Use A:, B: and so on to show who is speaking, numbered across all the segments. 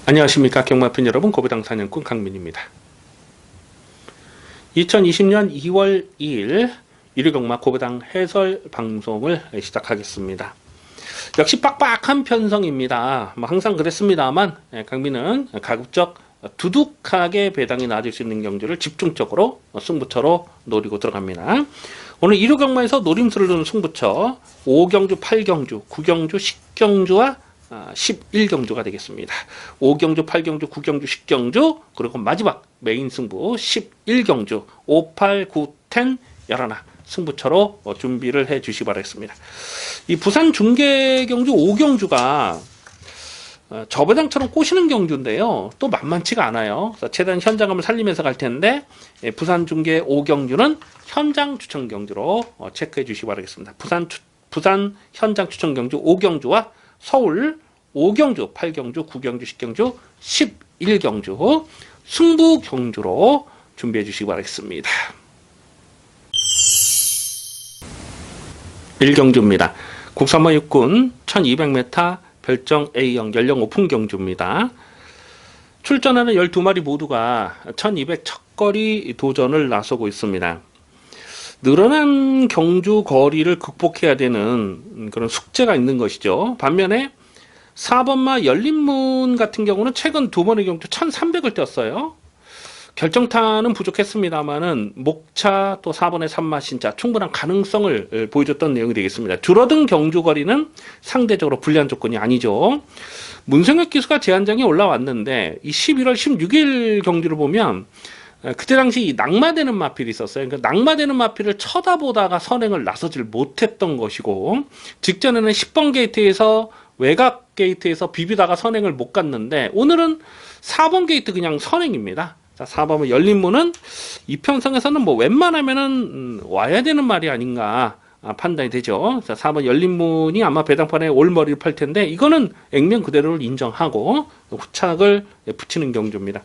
A: 안녕하십니까 경마팬 여러분, 고배당 사냥꾼 강민입니다. 2020년 2월 2일 일요경마 고배당 해설 방송을 시작하겠습니다. 역시 빡빡한 편성입니다. 항상 그랬습니다만 강민은 가급적 두둑하게 배당이 나아질 수 있는 경주를 집중적으로 승부처로 노리고 들어갑니다. 오늘 일요경마에서 노림수를 두는 승부처 5경주, 8경주, 9경주, 10경주와 11경주가 되겠습니다. 5경주, 8경주, 9경주, 10경주, 그리고 마지막 메인 승부 11경주 5, 8, 9, 10, 11 승부처로 준비를 해 주시기 바라겠습니다. 이 부산 중계경주 5경주가 저배당처럼 꼬시는 경주인데요. 또 만만치가 않아요. 그래서 최대한 현장감을 살리면서 갈 텐데 부산 중계 5경주는 현장 추천 경주로 체크해 주시기 바라겠습니다. 부산 현장 추천 경주 5경주와 서울 5경주, 8경주, 9경주, 10경주, 11경주 승부 경주로 준비해 주시기 바라겠습니다. 1경주입니다. 국산마 육군 1200m 별정 A형 연령 오픈 경주입니다. 출전하는 12마리 모두가 1200 첫거리 도전을 나서고 있습니다. 늘어난 경주 거리를 극복해야 되는 그런 숙제가 있는 것이죠. 반면에 4번마 열린문 같은 경우는 최근 두 번의 경주 1300을 뛰었어요. 결정타는 부족했습니다만은 목차 또 4번의 3마 신차 충분한 가능성을 보여줬던 내용이 되겠습니다. 줄어든 경주 거리는 상대적으로 불리한 조건이 아니죠. 문성혁 기수가 제한장에 올라왔는데 이 11월 16일 경주를 보면 그때 당시 낙마되는 마필이 있었어요. 그러니까 낙마되는 마필을 쳐다보다가 선행을 나서질 못했던 것이고, 직전에는 10번 게이트에서 외곽 게이트에서 비비다가 선행을 못 갔는데 오늘은 4번 게이트 그냥 선행입니다. 자, 4번은 열린문은 이 편성에서는 뭐 웬만하면은 와야 되는 말이 아닌가 판단이 되죠. 자, 4번 열린문이 아마 배당판에 올머리를 팔 텐데 이거는 액면 그대로를 인정하고 후착을 붙이는 경주입니다.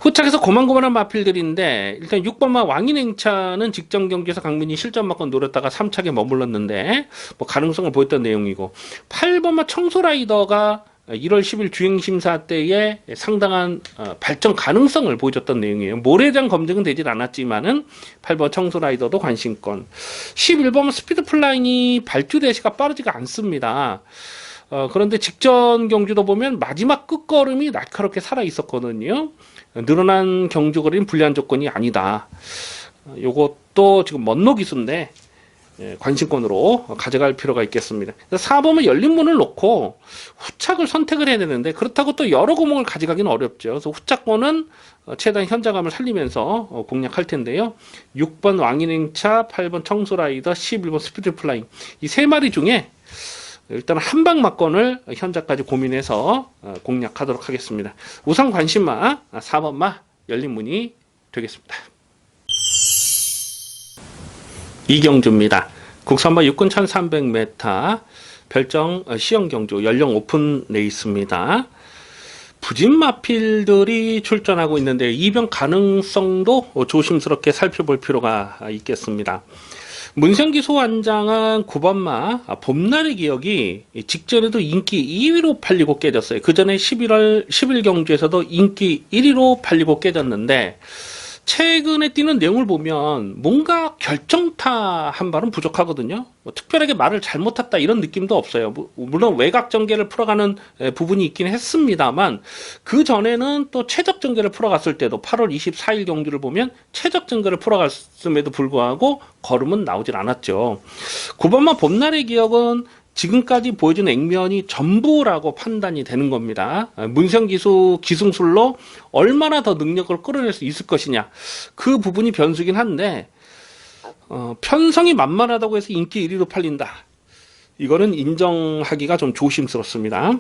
A: 후착에서 고만고만한 마필들인데 일단 6번마 왕인행차는 직전 경기에서 강민이 실전 맞고 노렸다가 3착에 머물렀는데 뭐 가능성을 보였던 내용이고, 8번마 청소라이더가 1월 10일 주행심사 때에 상당한 발전 가능성을 보여줬던 내용이에요. 모래장 검증은 되질 않았지만은 8번 청소라이더도 관심권. 11번 스피드플라인이 발주 대시가 빠르지가 않습니다. 그런데 직전 경주도 보면 마지막 끝걸음이 날카롭게 살아 있었거든요. 늘어난 경주거리는 불리한 조건이 아니다. 요것도 지금 먼로 기수인데 관심권으로 가져갈 필요가 있겠습니다. 4번은 열린문을 놓고 후착을 선택을 해야 되는데 그렇다고 또 여러 구멍을 가져가기는 어렵죠. 그래서 후착권은 최대한 현장감을 살리면서 공략할 텐데요. 6번 왕인행차, 8번 청소라이더, 11번 스피드플라잉 이 세 마리 중에 일단 한방 막건을 현자까지 고민해서 공략하도록 하겠습니다. 우선 관심마 4번마 열린문이 되겠습니다. 이경주입니다. 국산마 육군 1300m 별정 시형경주 연령 오픈 레이스입니다. 부진마필들이 출전하고 있는데 이변 가능성도 조심스럽게 살펴볼 필요가 있겠습니다. 문성기 소환장한 9번마 봄날의 기억이 직전에도 인기 2위로 팔리고 깨졌어요. 그 전에 11월 10일 경주에서도 인기 1위로 팔리고 깨졌는데 최근에 뛰는 내용을 보면 뭔가 결정타 한 발은 부족하거든요. 뭐 특별하게 말을 잘못했다 이런 느낌도 없어요. 물론 외곽 전개를 풀어가는 부분이 있긴 했습니다만 그 전에는 또 최적 전개를 풀어갔을 때도 8월 24일 경주를 보면 최적 전개를 풀어갔음에도 불구하고 걸음은 나오질 않았죠. 9번마 봄날의 기억은 지금까지 보여준 액면이 전부라고 판단이 되는 겁니다. 문성기수 기승술로 얼마나 더 능력을 끌어낼 수 있을 것이냐 그 부분이 변수긴 한데 편성이 만만하다고 해서 인기 1위로 팔린다 이거는 인정하기가 좀 조심스럽습니다.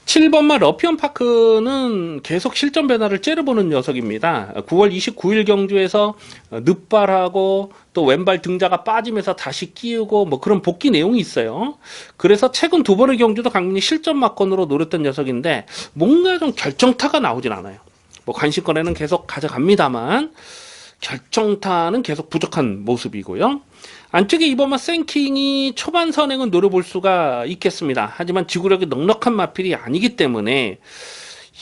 A: 7번마 러피언파크는 계속 실전 변화를 째려보는 녀석입니다. 9월 29일 경주에서 늑발하고 또 왼발 등자가 빠지면서 다시 끼우고 뭐 그런 복귀 내용이 있어요. 그래서 최근 두 번의 경주도 강민이 실전 막건으로 노렸던 녀석인데 뭔가 좀 결정타가 나오진 않아요. 뭐 관심권에는 계속 가져갑니다만 결정타는 계속 부족한 모습이고요. 안쪽에 이번만 생킹이 초반 선행은 노려볼 수가 있겠습니다. 하지만 지구력이 넉넉한 마필이 아니기 때문에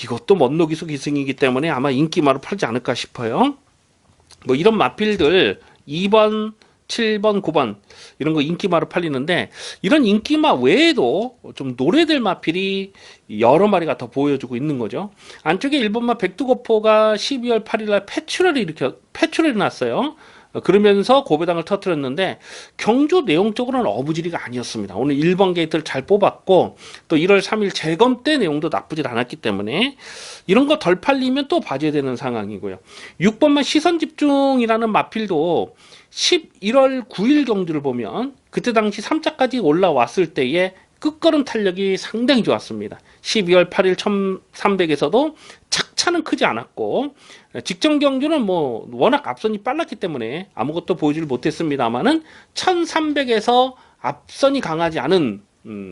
A: 이것도 먼노기수 기승이기 때문에 아마 인기마로 팔지 않을까 싶어요. 뭐 이런 마필들 2번, 7번, 9번 이런 거 인기마로 팔리는데, 이런 인기마 외에도 좀 노래될 마필이 여러 마리가 더 보여주고 있는 거죠. 안쪽에 1번마 백두거포가 12월 8일날 패출을 났어요. 그러면서 고배당을 터뜨렸는데 경주 내용적으로는 어부지리가 아니었습니다. 오늘 1번 게이트를 잘 뽑았고 또 1월 3일 재검 때 내용도 나쁘질 않았기 때문에 이런 거 덜 팔리면 또 봐줘야 되는 상황이고요. 6번만 시선집중이라는 마필도 11월 9일 경주를 보면 그때 당시 3차까지 올라왔을 때의 끝걸음 탄력이 상당히 좋았습니다. 12월 8일 1300에서도 착차는 크지 않았고 직전 경주는 뭐 워낙 앞선이 빨랐기 때문에 아무것도 보여주지 못했습니다만은 1300에서 앞선이 강하지 않은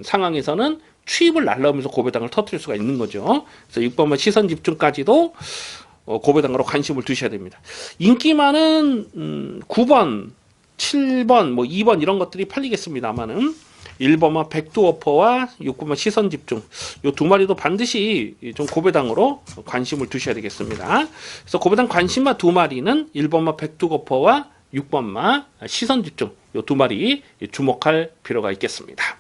A: 상황에서는 추입을 날라오면서 고배당을 터뜨릴 수가 있는 거죠. 그래서 6번만 시선 집중까지도 고배당으로 관심을 두셔야 됩니다. 인기만은 9번, 7번, 뭐 2번 이런 것들이 팔리겠습니다만은 1번만 백두어퍼와 6번만 시선집중 이 두 마리도 반드시 좀 고배당으로 관심을 두셔야 되겠습니다. 그래서 고배당 관심마 두 마리는 1번만 백두어퍼와 6번만 시선집중 이 두 마리 주목할 필요가 있겠습니다.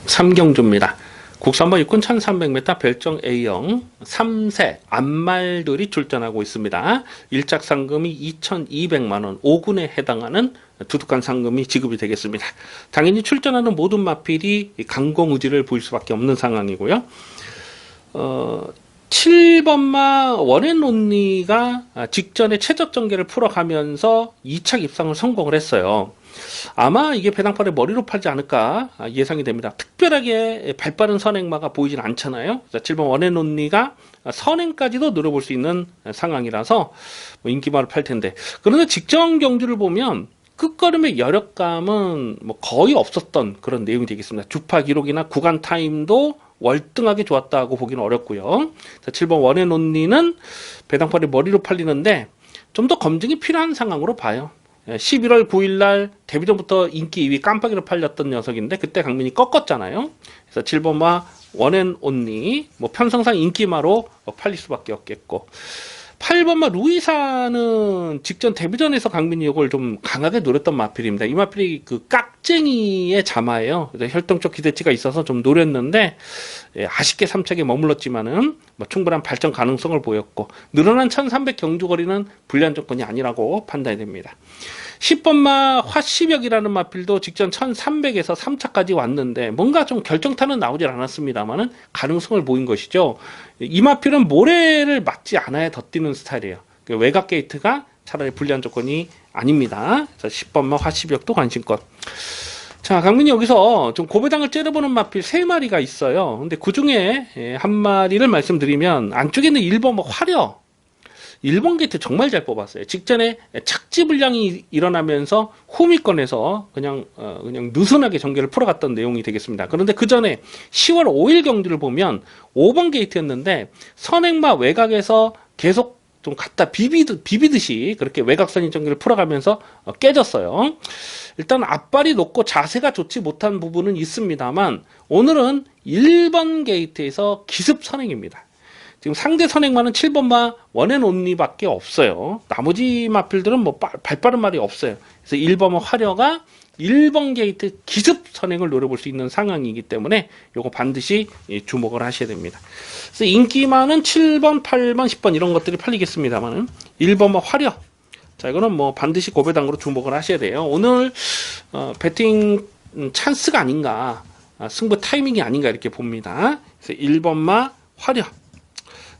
A: 3경주입니다. 국산마 육군 1300m 별정 A형 3세 암말들이 출전하고 있습니다. 일작 상금이 2200만원 5군에 해당하는 두둑한 상금이 지급이 되겠습니다. 당연히 출전하는 모든 마필이 강공의지를 보일 수밖에 없는 상황이고요. 7번마 원앤온리가 직전에 최적 전개를 풀어가면서 2착 입상을 성공을 했어요. 아마 이게 배당팔의 머리로 팔지 않을까 예상이 됩니다. 특별하게 발빠른 선행마가 보이진 않잖아요. 7번 원앤온리가 선행까지도 노려볼 수 있는 상황이라서 인기마를 팔 텐데, 그런데 직전 경주를 보면 끝걸음의 여력감은 뭐 거의 없었던 그런 내용이 되겠습니다. 주파 기록이나 구간 타임도 월등하게 좋았다고 보기는 어렵고요. 7번 원앤온리는 배당팔의 머리로 팔리는데 좀 더 검증이 필요한 상황으로 봐요. 11월 9일날 데뷔전부터 인기 2위 깜빡이로 팔렸던 녀석인데 그때 강민이 꺾었잖아요. 그래서 7번마 원앤온리 뭐 편성상 인기마로 팔릴 수밖에 없겠고, 8번마 루이사는 직전 데뷔전에서 강민이 이걸 좀 강하게 노렸던 마필입니다. 이 마필이 그 깍쟁이의 자마예요. 그래서 혈통적 기대치가 있어서 좀 노렸는데 아쉽게 3착에 머물렀지만은 뭐 충분한 발전 가능성을 보였고 늘어난 1300 경주거리는 불리한 조건이 아니라고 판단이 됩니다. 10번마 화시벽이라는 마필도 직전 1300에서 3차까지 왔는데 뭔가 좀 결정타는 나오질 않았습니다만은 가능성을 보인 것이죠. 이 마필은 모래를 맞지 않아야 더 뛰는 스타일이에요. 외곽 게이트가 차라리 불리한 조건이 아닙니다. 그래서 10번마 화시벽도 관심껏. 자, 강민이 여기서 좀 고배당을 째려보는 마필 3마리가 있어요. 근데 그 중에 한 마리를 말씀드리면 안쪽에 있는 1번 화려. 1번 게이트 정말 잘 뽑았어요. 직전에 착지 불량이 일어나면서 후미권에서 그냥 느슨하게 전개를 풀어갔던 내용이 되겠습니다. 그런데 그 전에 10월 5일 경주를 보면 5번 게이트였는데 선행마 외곽에서 계속 좀 갖다 비비듯이 그렇게 외곽선인 전개를 풀어가면서 깨졌어요. 일단 앞발이 높고 자세가 좋지 못한 부분은 있습니다만 오늘은 1번 게이트에서 기습 선행입니다. 지금 상대 선행마는 7번마 원앤온리밖에 없어요. 나머지 마필들은 뭐 발빠른 말이 없어요. 그래서 1번마 화려가 1번 게이트 기습 선행을 노려볼 수 있는 상황이기 때문에 요거 반드시 주목을 하셔야 됩니다. 그래서 인기마는 7번, 8번, 10번 이런 것들이 팔리겠습니다만은 1번마 화려. 자, 이거는 뭐 반드시 고배당으로 주목을 하셔야 돼요. 오늘 배팅 찬스가 아닌가, 승부 타이밍이 아닌가 이렇게 봅니다. 그래서 1번마 화려.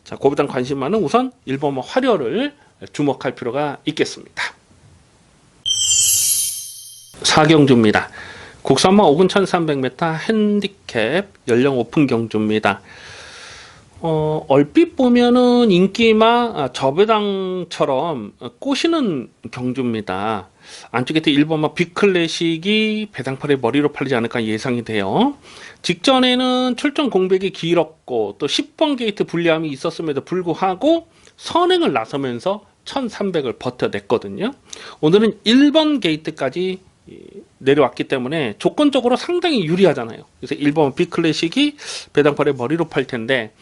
A: 자, 고배당 관심만은 우선 1번마 화려를 주목할 필요가 있겠습니다. 4경주입니다. 국산마 5군 1300m 핸디캡 연령 오픈 경주입니다. 얼핏 보면은 인기마 저배당처럼 꼬시는 경주입니다. 안쪽에 1번마 빅클래식이 배당팔의 머리로 팔리지 않을까 예상이 돼요. 직전에는 출전 공백이 길었고 또 10번 게이트 불리함이 있었음에도 불구하고 선행을 나서면서 1300을 버텨냈거든요. 오늘은 1번 게이트까지 내려왔기 때문에 조건적으로 상당히 유리하잖아요. 그래서 1번 B클래식이 배당팔의 머리로 팔 텐데,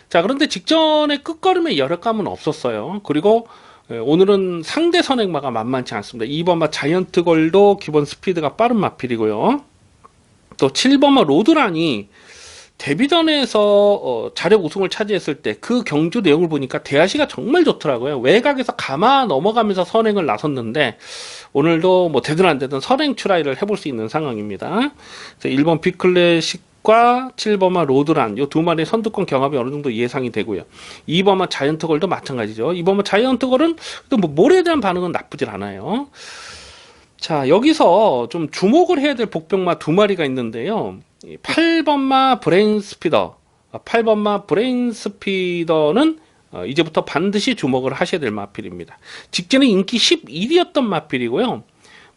A: 자, 그런데 직전에 끝걸음에 여력감은 없었어요. 그리고 오늘은 상대 선행마가 만만치 않습니다. 2번마 자이언트걸도 기본 스피드가 빠른 마필이고요. 또 7번마 로드란이 데뷔전에서 자력 우승을 차지했을 때 그 경주 내용을 보니까 대하시가 정말 좋더라고요. 외곽에서 감아 넘어가면서 선행을 나섰는데 오늘도 뭐 되든 안 되든 선행 트라이를 해볼 수 있는 상황입니다. 그래서 1번 B클래식과 7번마 로드란 이 두 마리의 선두권 경합이 어느 정도 예상이 되고요. 2번마 자이언트걸도 마찬가지죠. 2번마 자이언트걸은 또 뭐 몰에 대한 반응은 나쁘질 않아요. 자, 여기서 좀 주목을 해야 될 복병마 두 마리가 있는데요. 8번마 브레인스피더, 8번마 브레인스피더는 이제부터 반드시 주목을 하셔야 될 마필입니다. 직전에 인기 11위였던 마필이고요.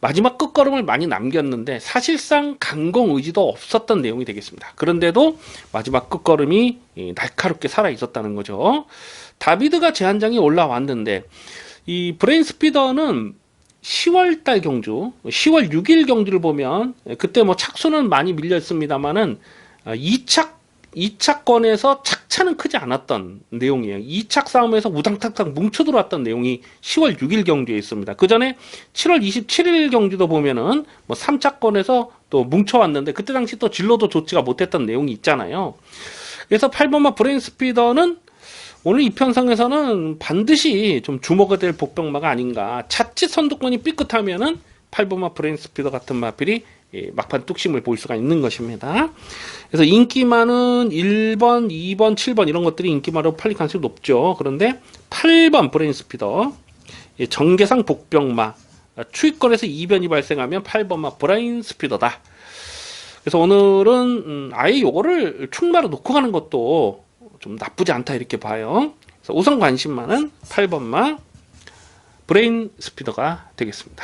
A: 마지막 끝걸음을 많이 남겼는데 사실상 강공 의지도 없었던 내용이 되겠습니다. 그런데도 마지막 끝걸음이 날카롭게 살아 있었다는 거죠. 다비드가 제한장이 올라왔는데 이 브레인스피더는 10월달 경주, 10월 6일 경주를 보면 그때 뭐 착수는 많이 밀렸습니다만은 2차권에서 착차는 크지 않았던 내용이에요. 2착 싸움에서 우당탕탕 뭉쳐 들어왔던 내용이 10월 6일 경주에 있습니다. 그 전에 7월 27일 경주도 보면은 뭐 3차권에서 또 뭉쳐왔는데 그때 당시 또 진로도 좋지가 못했던 내용이 있잖아요. 그래서 8번마 브레인스피더는 오늘 이 편성에서는 반드시 좀 주목해야 될 복병마가 아닌가. 자칫 선두권이 삐끗하면은 8번마 브레인스피더 같은 마필이 막판 뚝심을 볼 수가 있는 것입니다. 그래서 인기 많은 1번, 2번, 7번 이런 것들이 인기마로 팔릴 가능성이 높죠. 그런데 8번 브레인스피더 정계상 복병마 추위권에서 이변이 발생하면 8번마 브레인스피더다. 그래서 오늘은 아예 요거를 충마로 놓고 가는 것도 좀 나쁘지 않다 이렇게 봐요. 그래서 우선 관심만은 8번마 브레인 스피더가 되겠습니다.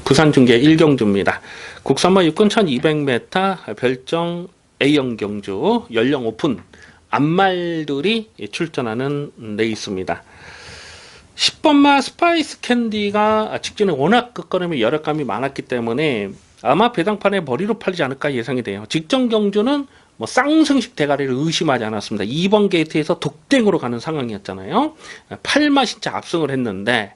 A: 부산중계 1경주입니다. 국산마 육군 1200m 별정 A형 경주 연령 오픈 암말들이 출전하는 레이스입니다. 10번마 스파이스 캔디가 직전에 워낙 끝걸음에 여력감이 많았기 때문에 아마 배당판에 머리로 팔리지 않을까 예상이 돼요. 직전 경주는 뭐 쌍승식 대가리를 의심하지 않았습니다. 2번 게이트에서 독땡으로 가는 상황이었잖아요. 8마 진짜 압승을 했는데,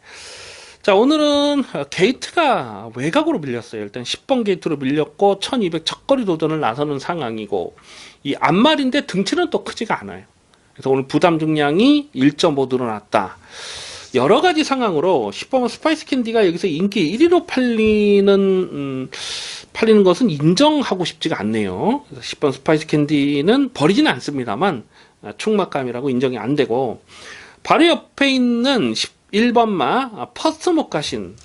A: 자, 오늘은 게이트가 외곽으로 밀렸어요. 일단 10번 게이트로 밀렸고 1200 첫거리 도전을 나서는 상황이고, 이 앞말인데 등치는 또 크지가 않아요. 그래서 오늘 부담 중량이 1.5 늘어났다. 여러 가지 상황으로 10번 스파이스 캔디가 여기서 인기 1위로 팔리는 것은 인정하고 싶지가 않네요. 그래서 10번 스파이스 캔디는 버리지는 않습니다만 충막감이라고 인정이 안 되고, 바로 옆에 있는 11번마 퍼스트 모카신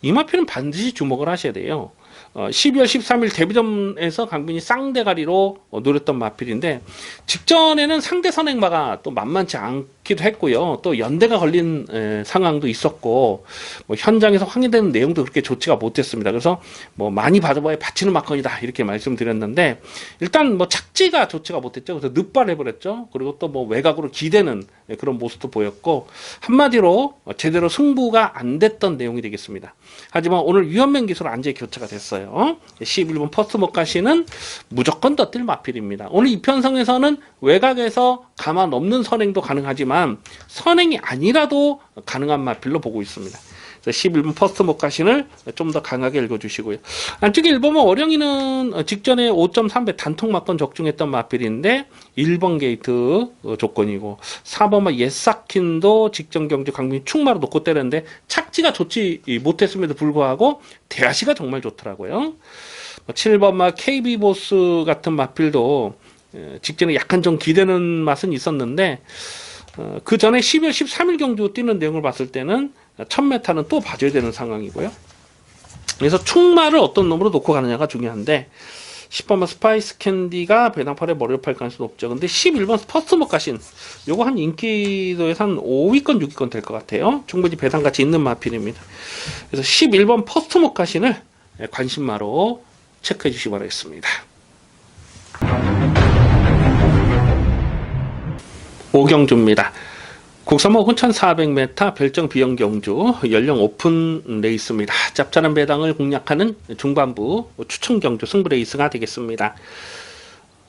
A: 이 마필은 반드시 주목을 하셔야 돼요. 12월 13일 데뷔전에서 강빈이 쌍대가리로 노렸던 마필인데 직전에는 상대 선행마가 또 만만치 않기도 했고요. 또 연대가 걸린 상황도 있었고 뭐 현장에서 확인되는 내용도 그렇게 좋지가 못했습니다. 그래서 뭐 많이 받아봐야 받치는 마건이다 이렇게 말씀드렸는데 일단 뭐 착지가 좋지가 못했죠. 그래서 늑발해버렸죠. 그리고 또 뭐 외곽으로 기대는 그런 모습도 보였고 한마디로 제대로 승부가 안 됐던 내용이 되겠습니다. 하지만 오늘 유현명 기술 안제 교체가 됐어요. 11번 퍼스트 모카시는 무조건 덧뜰 마필입니다. 오늘 이 편성에서는 외곽에서 가만 넘는 선행도 가능하지만 선행이 아니라도 가능한 마필로 보고 있습니다. 11번 퍼스트 모카신을 좀 더 강하게 읽어주시고요. 안쪽에 1번은 어령이는 직전에 5.3배 단통 맞건 적중했던 마필인데 1번 게이트 조건이고 4번은 예사킨도 직전 경주 강민 충마로 놓고 때렸는데 착지가 좋지 못했음에도 불구하고 대하시가 정말 좋더라고요. 7번마 KB보스 같은 마필도 직전에 약간 좀 기대는 맛은 있었는데 그 전에 12월 13일 경주 뛰는 내용을 봤을 때는 1000m는 또 봐줘야 되는 상황이고요. 그래서 충마를 어떤 놈으로 놓고 가느냐가 중요한데 10번만 스파이스 캔디가 배당팔에 머리를 팔 가능성이 높죠. 근데 11번 퍼스트 모카신 요거 한 인기도에서 한 5위권 6위권 될 것 같아요. 충분히 배당가치 있는 마필입니다. 그래서 11번 퍼스트 모카신을 관심마로 체크해 주시기 바라겠습니다. 5경주입니다. 국산목 1400m 별정 비용 경주 연령 오픈 레이스입니다. 짭짤한 배당을 공략하는 중반부 추천 경주 승부 레이스가 되겠습니다.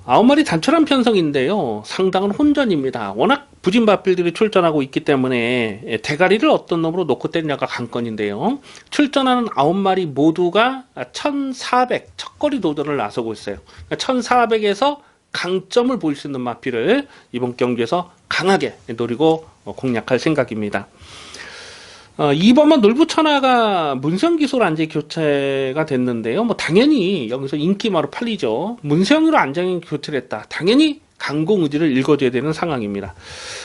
A: 9마리 단촐한 편성인데요. 상당한 혼전입니다. 워낙 부진 마필들이 출전하고 있기 때문에 대가리를 어떤 놈으로 놓고 때리냐가 관건인데요. 출전하는 9마리 모두가 1400 첫거리 도전을 나서고 있어요. 1400에서 강점을 보일 수 있는 마필을 이번 경주에서 강하게 노리고 공략할 생각입니다. 2번만 놀부천하가 문세영기수로 안전히 교체가 됐는데요. 뭐 당연히 여기서 인기마로 팔리죠. 문세영으로 안전히 교체를 했다. 당연히 강공의지를 읽어줘야 되는 상황입니다.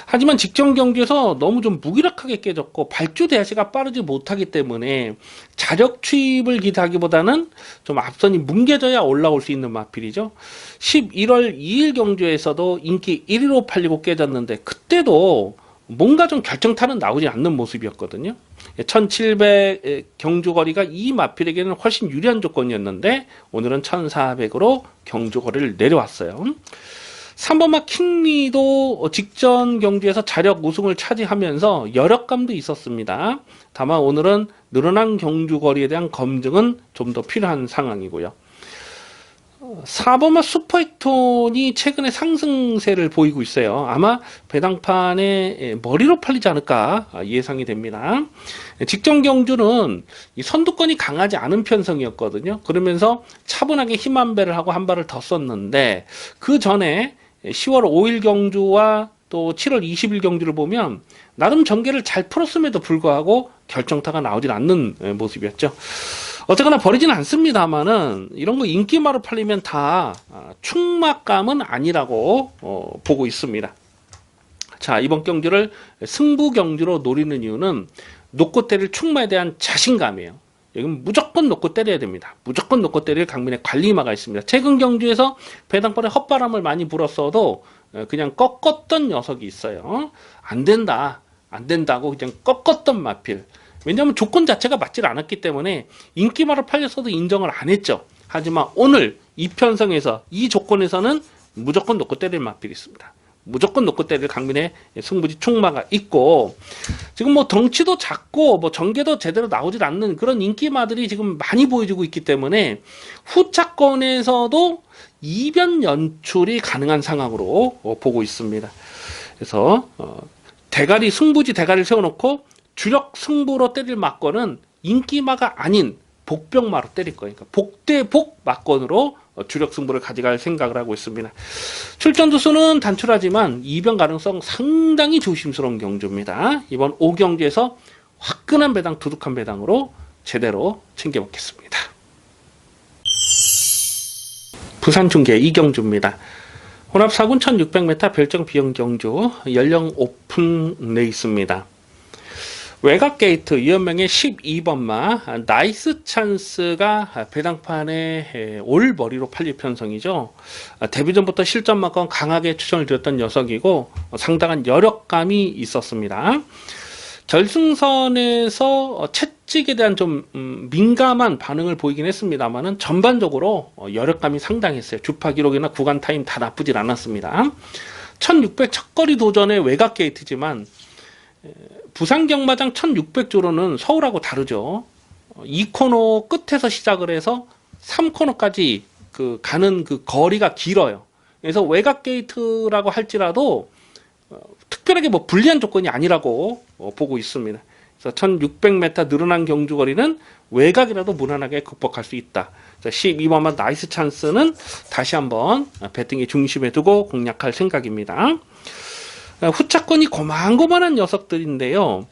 A: 하지만 직전 경기에서 너무 좀 무기력하게 깨졌고 발주 대시가 빠르지 못하기 때문에 자력 추입을 기대하기보다는 좀 앞선이 뭉개져야 올라올 수 있는 마필이죠. 11월 2일 경주에서도 인기 1위로 팔리고 깨졌는데 그때도 뭔가 좀 결정타는 나오지 않는 모습이었거든요. 1700 경주거리가 이 마필에게는 훨씬 유리한 조건이었는데 오늘은 1400으로 경주거리를 내려왔어요. 3번마 킹리도 직전 경주에서 자력 우승을 차지하면서 여력감도 있었습니다. 다만 오늘은 늘어난 경주거리에 대한 검증은 좀 더 필요한 상황이고요. 4번마 슈퍼액톤이 최근에 상승세를 보이고 있어요. 아마 배당판에 머리로 팔리지 않을까 예상이 됩니다. 직전 경주는 이 선두권이 강하지 않은 편성이었거든요. 그러면서 차분하게 힘 한 배를 하고 한 발을 더 썼는데 그 전에 10월 5일 경주와 또 7월 20일 경주를 보면 나름 전개를 잘 풀었음에도 불구하고 결정타가 나오진 않는 모습이었죠. 어쨌거나 버리지는 않습니다만은 이런 거 인기마로 팔리면 다 충막감은 아니라고 보고 있습니다. 자, 이번 경주를 승부 경주로 노리는 이유는 놓고 때릴 충마에 대한 자신감이에요. 여기는 무조건 놓고 때려야 됩니다. 무조건 놓고 때릴 강민의 관리마가 있습니다. 최근 경주에서 배당벌에 헛바람을 많이 불었어도 그냥 꺾었던 녀석이 있어요. 안 된다, 안 된다고 그냥 꺾었던 마필. 왜냐하면 조건 자체가 맞질 않았기 때문에 인기마로 팔렸어도 인정을 안 했죠. 하지만 오늘 이 편성에서 이 조건에서는 무조건 놓고 때릴 마필이 있습니다. 무조건 놓고 때릴 강민의 승부지 충마가 있고 지금 뭐 덩치도 작고 뭐 전개도 제대로 나오질 않는 그런 인기마들이 지금 많이 보여지고 있기 때문에 후차권에서도 이변 연출이 가능한 상황으로 보고 있습니다. 그래서 대가리 승부지 대가리를 세워놓고 주력 승부로 때릴 막건은 인기마가 아닌 복병마로 때릴 거예요. 그러니까 복대복 막건으로 주력 승부를 가져갈 생각을 하고 있습니다. 출전 두수는 단출하지만 이변 가능성 상당히 조심스러운 경주입니다. 이번 5경주에서 화끈한 배당, 두둑한 배당으로 제대로 챙겨먹겠습니다. 부산 중계 2경주입니다. 혼합 4군 1600m 별정 비용 경주 연령 오픈 레이스입니다. 외곽 게이트 이연명의 12번마 나이스 찬스가 배당판에 올 머리로 팔릴 편성이죠. 데뷔 전부터 실전만큼 강하게 추천을 드렸던 녀석이고 상당한 여력감이 있었습니다. 결승선에서 채찍에 대한 좀 민감한 반응을 보이긴 했습니다만은 전반적으로 여력감이 상당했어요. 주파 기록이나 구간 타임 다 나쁘질 않았습니다. 1600 첫거리 도전의 외곽 게이트지만 부산 경마장 1600조로는 서울하고 다르죠. 2코너 끝에서 시작을 해서 3코너까지 가는 그 거리가 길어요. 그래서 외곽 게이트라고 할지라도 특별하게 뭐 불리한 조건이 아니라고 보고 있습니다. 그래서 1600m 늘어난 경주거리는 외곽이라도 무난하게 극복할 수 있다. 12번만 나이스 찬스는 다시 한번 배팅의 중심에 두고 공략할 생각입니다. 후차권이 고만고만한 녀석들인데요.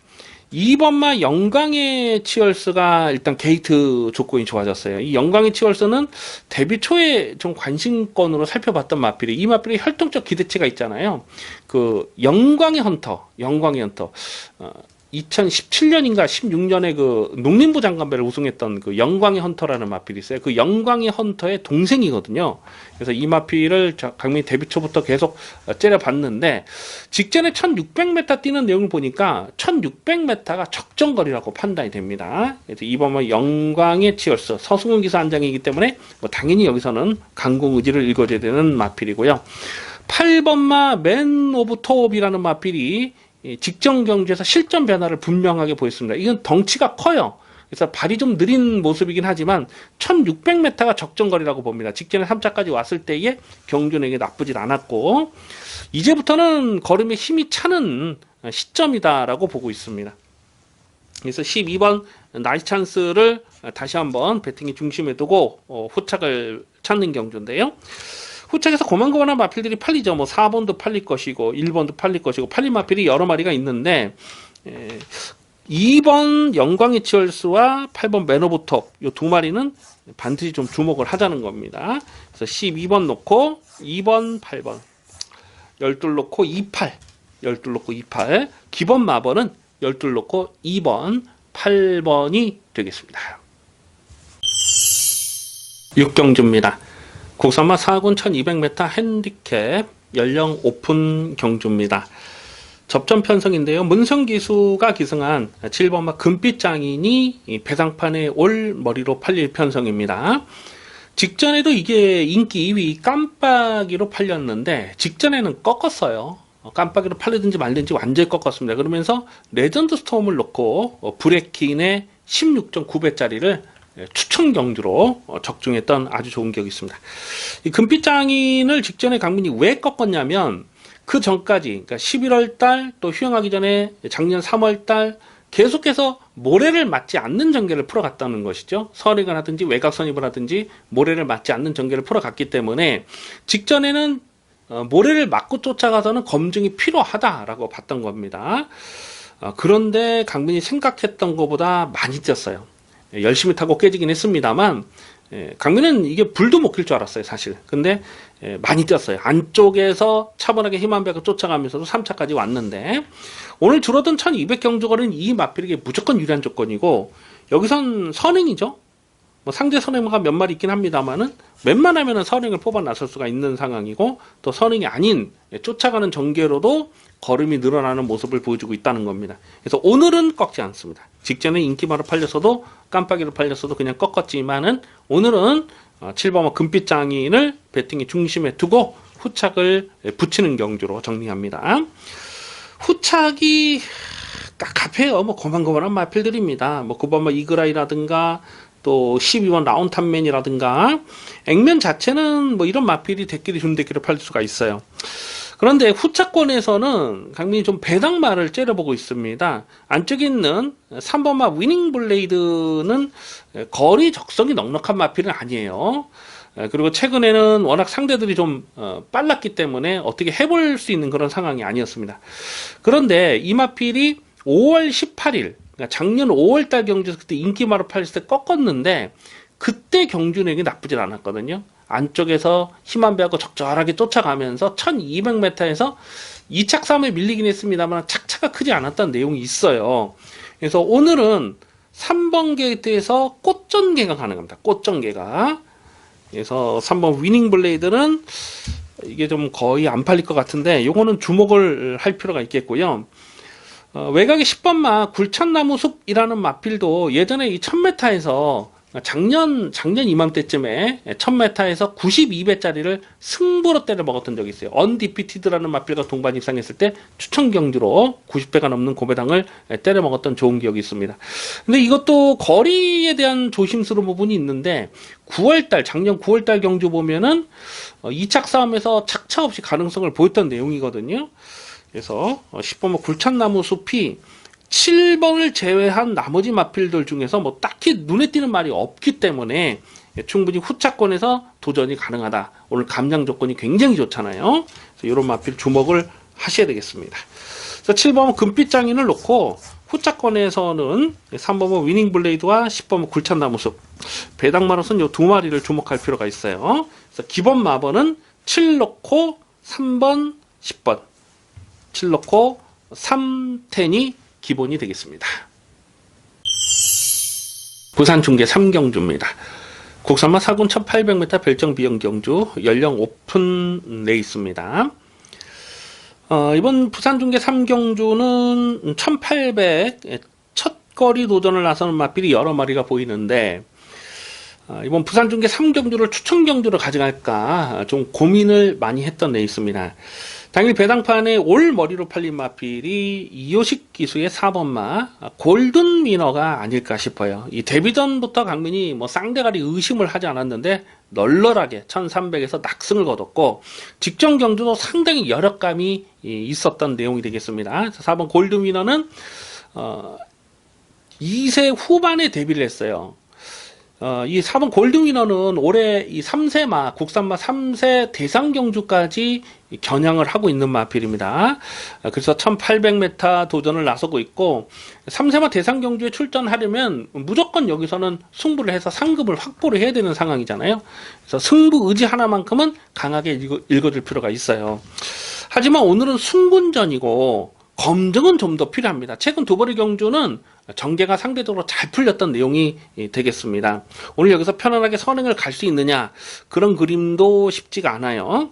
A: 2번마 영광의 치얼스가 일단 게이트 조건이 좋아졌어요. 이 영광의 치얼스는 데뷔 초에 좀 관심권으로 살펴봤던 마필이 이 마필이 혈통적 기대치가 있잖아요. 그 영광의 헌터 2017년인가 16년에 그 농림부 장관배를 우승했던 그 영광의 헌터라는 마필이 있어요. 그 영광의 헌터의 동생이거든요. 그래서 이 마필을 강민 데뷔 초부터 계속 째려봤는데 직전에 1600m 뛰는 내용을 보니까 1600m가 적정거리라고 판단이 됩니다. 그래서 이번은 영광의 치얼스 서승훈 기사 안장이기 때문에 뭐 당연히 여기서는 강공 의지를 읽어줘야 되는 마필이고요. 8번마 맨 오브 톱이라는 마필이 직전 경주에서 실전 변화를 분명하게 보였습니다. 이건 덩치가 커요. 그래서 발이 좀 느린 모습이긴 하지만 1600m가 적정거리라고 봅니다. 직전에 3차까지 왔을 때의 경주력이 나쁘진 않았고, 이제부터는 걸음에 힘이 차는 시점이다라고 보고 있습니다. 그래서 12번 나이스 찬스를 다시 한번 배팅의 중심에 두고 후착을 찾는 경주인데요. 후착에서 고만고만한 마필들이 팔리죠. 뭐 4번도 팔릴 것이고 1번도 팔릴 것이고 팔린 마필이 여러 마리가 있는데, 2번 영광의 치얼스와 8번 맨 오브 톱 이 두 마리는 반드시 좀 주목을 하자는 겁니다. 그래서 12번 놓고 2번 8번 12 놓고 28 12 놓고 28 기본 마번은 12 놓고 2번 8번이 되겠습니다. 6경주입니다. 국산마 4군 1200m 핸디캡 연령 오픈 경주입니다. 접전 편성인데요. 문성기수가 기승한 7번마 금빛 장인이 배상판에 올 머리로 팔릴 편성입니다. 직전에도 이게 인기 2위 깜빡이로 팔렸는데 직전에는 꺾었어요. 깜빡이로 팔리든지 말든지 완전히 꺾었습니다. 그러면서 레전드 스톰을 놓고 브레킨의 16.9배짜리를 추천 경주로 적중했던 아주 좋은 기억이 있습니다. 이 금빛 장인을 직전에 강민이 왜 꺾었냐면, 그 전까지, 그러니까 11월 달 또 휴양하기 전에 작년 3월 달 계속해서 모래를 맞지 않는 전개를 풀어갔다는 것이죠. 선익을 하든지 외곽 선입을 하든지 모래를 맞지 않는 전개를 풀어갔기 때문에 직전에는 모래를 맞고 쫓아가서는 검증이 필요하다라고 봤던 겁니다. 그런데 강민이 생각했던 것보다 많이 뛰었어요. 열심히 타고 깨지긴 했습니다만, 강민은 이게 불도 못 킬 줄 알았어요, 사실. 근데 많이 뛰었어요. 안쪽에서 차분하게 힘 한 배가 쫓아가면서도 3차까지 왔는데, 오늘 줄어든 1200 경주거리는 이 마필에게 무조건 유리한 조건이고, 여기선 선행이죠. 뭐 상대 선행마가 몇 마리 있긴 합니다만은 웬만하면 선행을 뽑아 나설 수가 있는 상황이고, 또 선행이 아닌 쫓아가는 전개로도 걸음이 늘어나는 모습을 보여주고 있다는 겁니다. 그래서 오늘은 꺾지 않습니다. 직전에 인기마로 팔렸어도 깜빡이로 팔렸어도 그냥 꺾었지만은 오늘은 7번마 금빛 장인을 배팅의 중심에 두고 후착을 붙이는 경주로 정리합니다. 후착이 깝깝해요. 뭐 고만고만한 마필들입니다. 뭐 9번마 이그라이라든가 또 12번 라운탄맨이라든가 액면 자체는 뭐 이런 마필이 대끼리 준대끼리 팔 수가 있어요. 그런데 후차권에서는 강민이 좀 배당마를 째려보고 있습니다. 안쪽에 있는 3번마 위닝 블레이드는 거리 적성이 넉넉한 마필은 아니에요. 그리고 최근에는 워낙 상대들이 좀 빨랐기 때문에 어떻게 해볼 수 있는 그런 상황이 아니었습니다. 그런데 이 마필이 5월 18일 그러니까 작년 5월달 경주에서 그때 인기마로 팔렸을 때 꺾었는데, 그때 경주력이 나쁘진 않았거든요. 안쪽에서 힘 한 배하고 적절하게 쫓아가면서 1200m에서 2착 싸움에 밀리긴 했습니다만 착차가 크지 않았다는 내용이 있어요. 그래서 오늘은 3번 게이트에서 꽃전개가 가능합니다. 꽃전개가. 그래서 3번 위닝 블레이드는 이게 좀 거의 안 팔릴 것 같은데 요거는 주목을 할 필요가 있겠고요. 외곽의 10번마 굴천나무 숲이라는 마필도 예전에 이 1000m에서 작년 이맘때쯤에 1000m에서 92배짜리를 승부로 때려 먹었던 적이 있어요. 언디피티드라는 마필과 동반 입상했을 때 추천 경주로 90배가 넘는 고배당을 때려 먹었던 좋은 기억이 있습니다. 근데 이것도 거리에 대한 조심스러운 부분이 있는데, 작년 9월달 경주 보면은 2착 싸움에서 착차 없이 가능성을 보였던 내용이거든요. 그래서 10번마 굴천나무 숲이 7번을 제외한 나머지 마필들 중에서 뭐 딱히 눈에 띄는 말이 없기 때문에 충분히 후차권에서 도전이 가능하다. 오늘 감량 조건이 굉장히 좋잖아요. 그래서 이런 마필 주목을 하셔야 되겠습니다. 그래서 7번 금빛 장인을 놓고 후차권에서는 3번은 위닝 블레이드와 10번은 굴찬나무 숲, 배당마로서는 이 두 마리를 주목할 필요가 있어요. 그래서 기본 마번은 7 놓고 3번, 10번 7 놓고 3텐이 기본이 되겠습니다. 부산 중계 3경주입니다. 국산마 4군 1800m 별정 비용 경주 연령 오픈 레이스입니다. 이번 부산 중계 3경주는 1800 첫 거리 도전을 나서는 마필이 여러 마리가 보이는데, 이번 부산 중계 3경주를 추천 경주로 가져갈까 좀 고민을 많이 했던 레이스입니다. 당일 배당판에 올 머리로 팔린 마필이 이효식 기수의 4번마 골든 위너가 아닐까 싶어요. 이 데뷔 전부터 강민이 뭐 쌍대가리 의심을 하지 않았는데 널널하게 1300에서 낙승을 거뒀고 직전 경주도 상당히 여력감이 있었던 내용이 되겠습니다. 4번 골든 위너는 2세 후반에 데뷔를 했어요. 이 4번 골든위너는 올해 이 3세마, 국산마 3세 대상경주까지 겨냥을 하고 있는 마필입니다. 그래서 1800m 도전을 나서고 있고, 3세마 대상경주에 출전하려면 무조건 여기서는 승부를 해서 상급을 확보를 해야 되는 상황이잖아요. 그래서 승부 의지 하나만큼은 강하게 읽어줄 필요가 있어요. 하지만 오늘은 승분전이고, 검증은 좀 더 필요합니다. 최근 두 번의 경주는 전개가 상대적으로 잘 풀렸던 내용이 되겠습니다. 오늘 여기서 편안하게 선행을 갈 수 있느냐, 그런 그림도 쉽지가 않아요.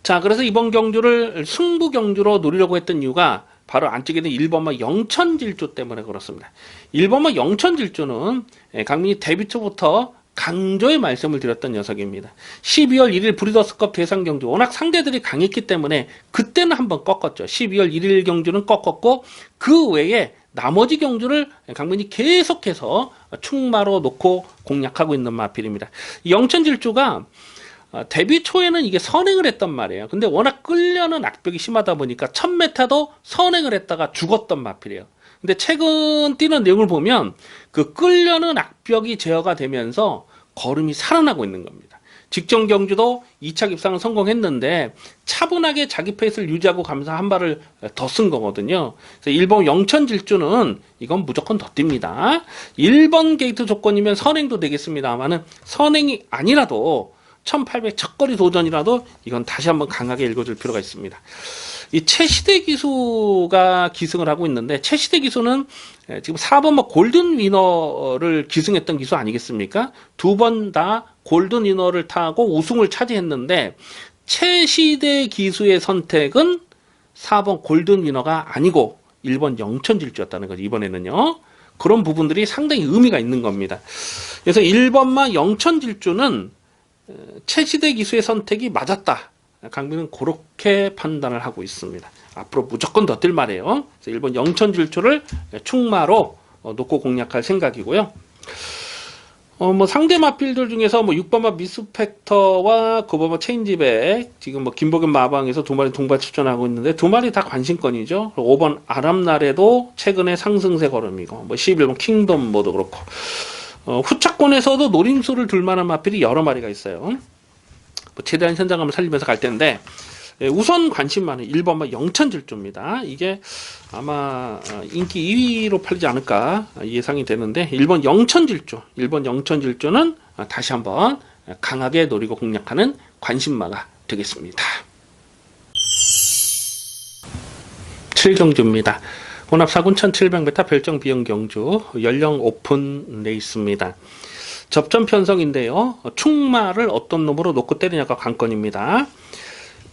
A: 자, 그래서 이번 경주를 승부 경주로 노리려고 했던 이유가 바로 안쪽에 있는 1번마 영천질주 때문에 그렇습니다. 1번마 영천질주는 강민이 데뷔 초부터 강조의 말씀을 드렸던 녀석입니다. 12월 1일 브리더스컵 대상 경주 워낙 상대들이 강했기 때문에 그때는 한번 꺾었죠. 12월 1일 경주는 꺾었고 그 외에 나머지 경주를 강민이 계속해서 충마로 놓고 공략하고 있는 마필입니다. 영천질주가 데뷔 초에는 이게 선행을 했단 말이에요. 근데 워낙 끌려는 악벽이 심하다 보니까 1000m도 선행을 했다가 죽었던 마필이에요. 근데 최근 뛰는 내용을 보면 그 끌려는 악벽이 제어가 되면서 걸음이 살아나고 있는 겁니다. 직전 경주도 2차 입상은 성공했는데 차분하게 자기 페이스를 유지하고 가면서 한 발을 더 쓴 거거든요. 그래서 1번 영천질주는 이건 무조건 더 뜁니다. 1번 게이트 조건이면 선행도 되겠습니다만은 선행이 아니라도 1800 첫거리 도전이라도 이건 다시 한번 강하게 읽어줄 필요가 있습니다. 이 최시대 기수가 기승을 하고 있는데 최시대 기수는 지금 4번마 골든 위너를 기승했던 기수 아니겠습니까? 두 번 다 골든 위너를 타고 우승을 차지했는데 최시대 기수의 선택은 4번 골든 위너가 아니고 1번 영천질주였다는 거죠. 이번에는요. 그런 부분들이 상당히 의미가 있는 겁니다. 그래서 1번마 영천질주는 최시대 기수의 선택이 맞았다. 강민은 그렇게 판단을 하고 있습니다. 앞으로 무조건 더 뛸 말이에요. 그래서 1번 영천질주를 충마로 놓고 공략할 생각이고요. 뭐 상대 마필들 중에서 뭐 6번마 미스팩터와 9번마 체인지백 지금 뭐 김복현 마방에서 두 마리 동반 출전하고 있는데 두 마리 다 관심권이죠. 5번 아람날에도 최근에 상승세 걸음이고 뭐 11번 킹덤모도 그렇고 후차권에서도 노림수를 둘 만한 마필이 여러 마리가 있어요. 뭐 최대한 현장감을 살리면서 갈 텐데 우선 관심 많은 1번마 영천질주입니다. 이게 아마 인기 2위로 팔리지 않을까 예상이 되는데 1번 영천질주는 다시 한번 강하게 노리고 공략하는 관심마가 되겠습니다. 7경주입니다. 혼합 4군 1700m 별정 비용 경주 연령 오픈 레이스입니다. 접전 편성인데요. 충마를 어떤 놈으로 놓고 때리냐가 관건입니다.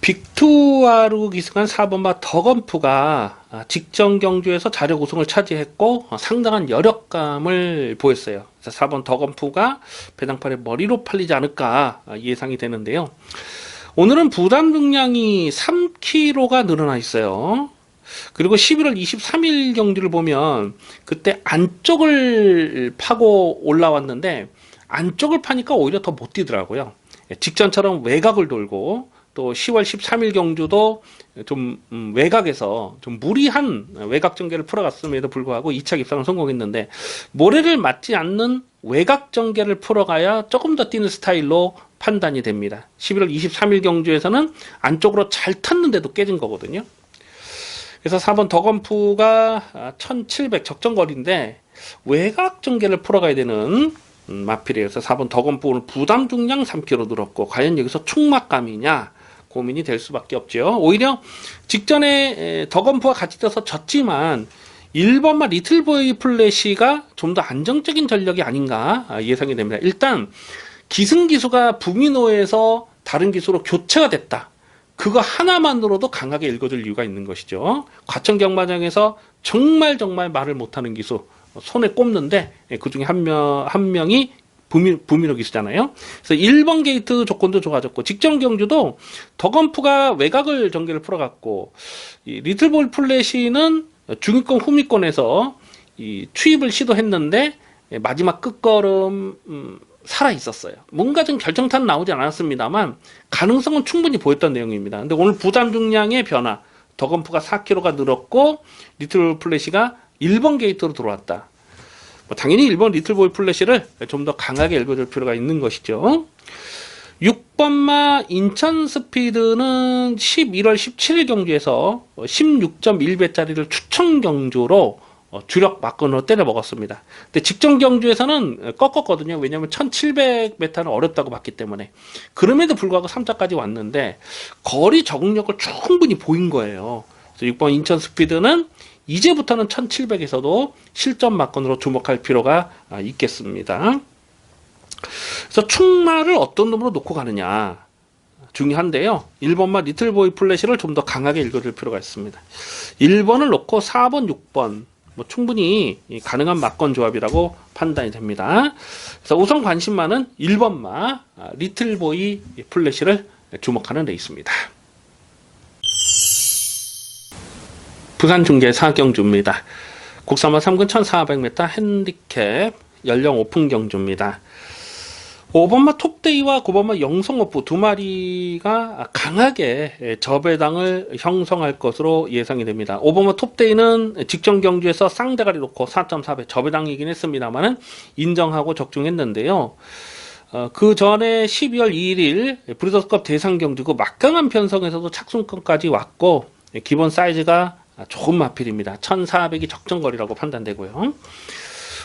A: 빅투아루 기승한 4번마 더건프가 직전 경주에서 자력 우승을 차지했고 상당한 여력감을 보였어요. 그래서 4번 더건프가 배당판에 머리로 팔리지 않을까 예상이 되는데요. 오늘은 부담 중량이 3kg가 늘어나 있어요. 그리고 11월 23일 경주를 보면 그때 안쪽을 파고 올라왔는데 안쪽을 파니까 오히려 더 못 뛰더라고요. 직전처럼 외곽을 돌고 또 10월 13일 경주도 좀 외곽에서 좀 무리한 외곽 전개를 풀어갔음에도 불구하고 2차 입상을 성공했는데 모래를 맞지 않는 외곽 전개를 풀어가야 조금 더 뛰는 스타일로 판단이 됩니다. 11월 23일 경주에서는 안쪽으로 잘 탔는데도 깨진 거거든요. 그래서 4번 더건프가 1700 적정거리인데 외곽 전개를 풀어가야 되는 마필이에요. 그래서 4번 더건프 오늘 부담 중량 3kg 늘었고 과연 여기서 충막감이냐 고민이 될 수밖에 없죠. 오히려 직전에 더건프와 같이 떠서 졌지만 1번마 리틀보이 플래시가 좀 더 안정적인 전력이 아닌가 예상이 됩니다. 일단 기승기수가 부미노에서 다른 기수로 교체가 됐다. 그거 하나만으로도 강하게 읽어줄 이유가 있는 것이죠. 과천 경마장에서 정말 말을 못하는 기수 손에 꼽는데 그 중에 한 명이 부미록이시잖아요. 그래서 1번 게이트 조건도 좋아졌고 직전 경주도 더건프가 외곽을 전개를 풀어갔고 이 리틀볼 플래시는 중위권 후미권에서 이 추입을 시도했는데 마지막 끝걸음 살아 있었어요. 뭔가 좀 결정타는 나오지 않았습니다만 가능성은 충분히 보였던 내용입니다. 근데 오늘 부담 중량의 변화, 더건프가 4kg가 늘었고 리틀볼 플래시가 1번 게이트로 들어왔다. 당연히 1번 리틀볼 플래시를 좀 더 강하게 읽어줄 필요가 있는 것이죠. 6번마 인천 스피드는 11월 17일 경주에서 16.1배짜리를 추천 경주로 주력 막건으로 때려 먹었습니다. 근데 직전 경주에서는 꺾었거든요. 왜냐하면 1700m는 어렵다고 봤기 때문에. 그럼에도 불구하고 3차까지 왔는데 거리 적응력을 충분히 보인 거예요. 그래서 6번 인천 스피드는 이제부터는 1700에서도 실전 막건으로 주목할 필요가 있겠습니다. 그래서 충마를 어떤 놈으로 놓고 가느냐 중요한데요. 1번마 리틀보이 플래시를 좀 더 강하게 읽어줄 필요가 있습니다. 1번을 놓고 4번, 6번 충분히 가능한 막건 조합이라고 판단이 됩니다. 그래서 우선 관심만은 1번마 리틀보이 플래시를 주목하는 레이스입니다. 부산 중계 4경주입니다. 국산마 3군 1400m 핸디캡 연령 오픈 경주입니다. 5번마 톱데이와 9번마 영성오프 두 마리가 강하게 저배당을 형성할 것으로 예상이 됩니다. 5번마 톱데이는 직전 경주에서 쌍대가리 놓고 4.4배 저배당이긴 했습니다만은 인정하고 적중했는데요. 그 전에 12월 2일 브리더스컵 대상 경주고 막강한 편성에서도 착순권까지 왔고 기본 사이즈가 좋은 마필입니다. 1400이 적정거리라고 판단되고요.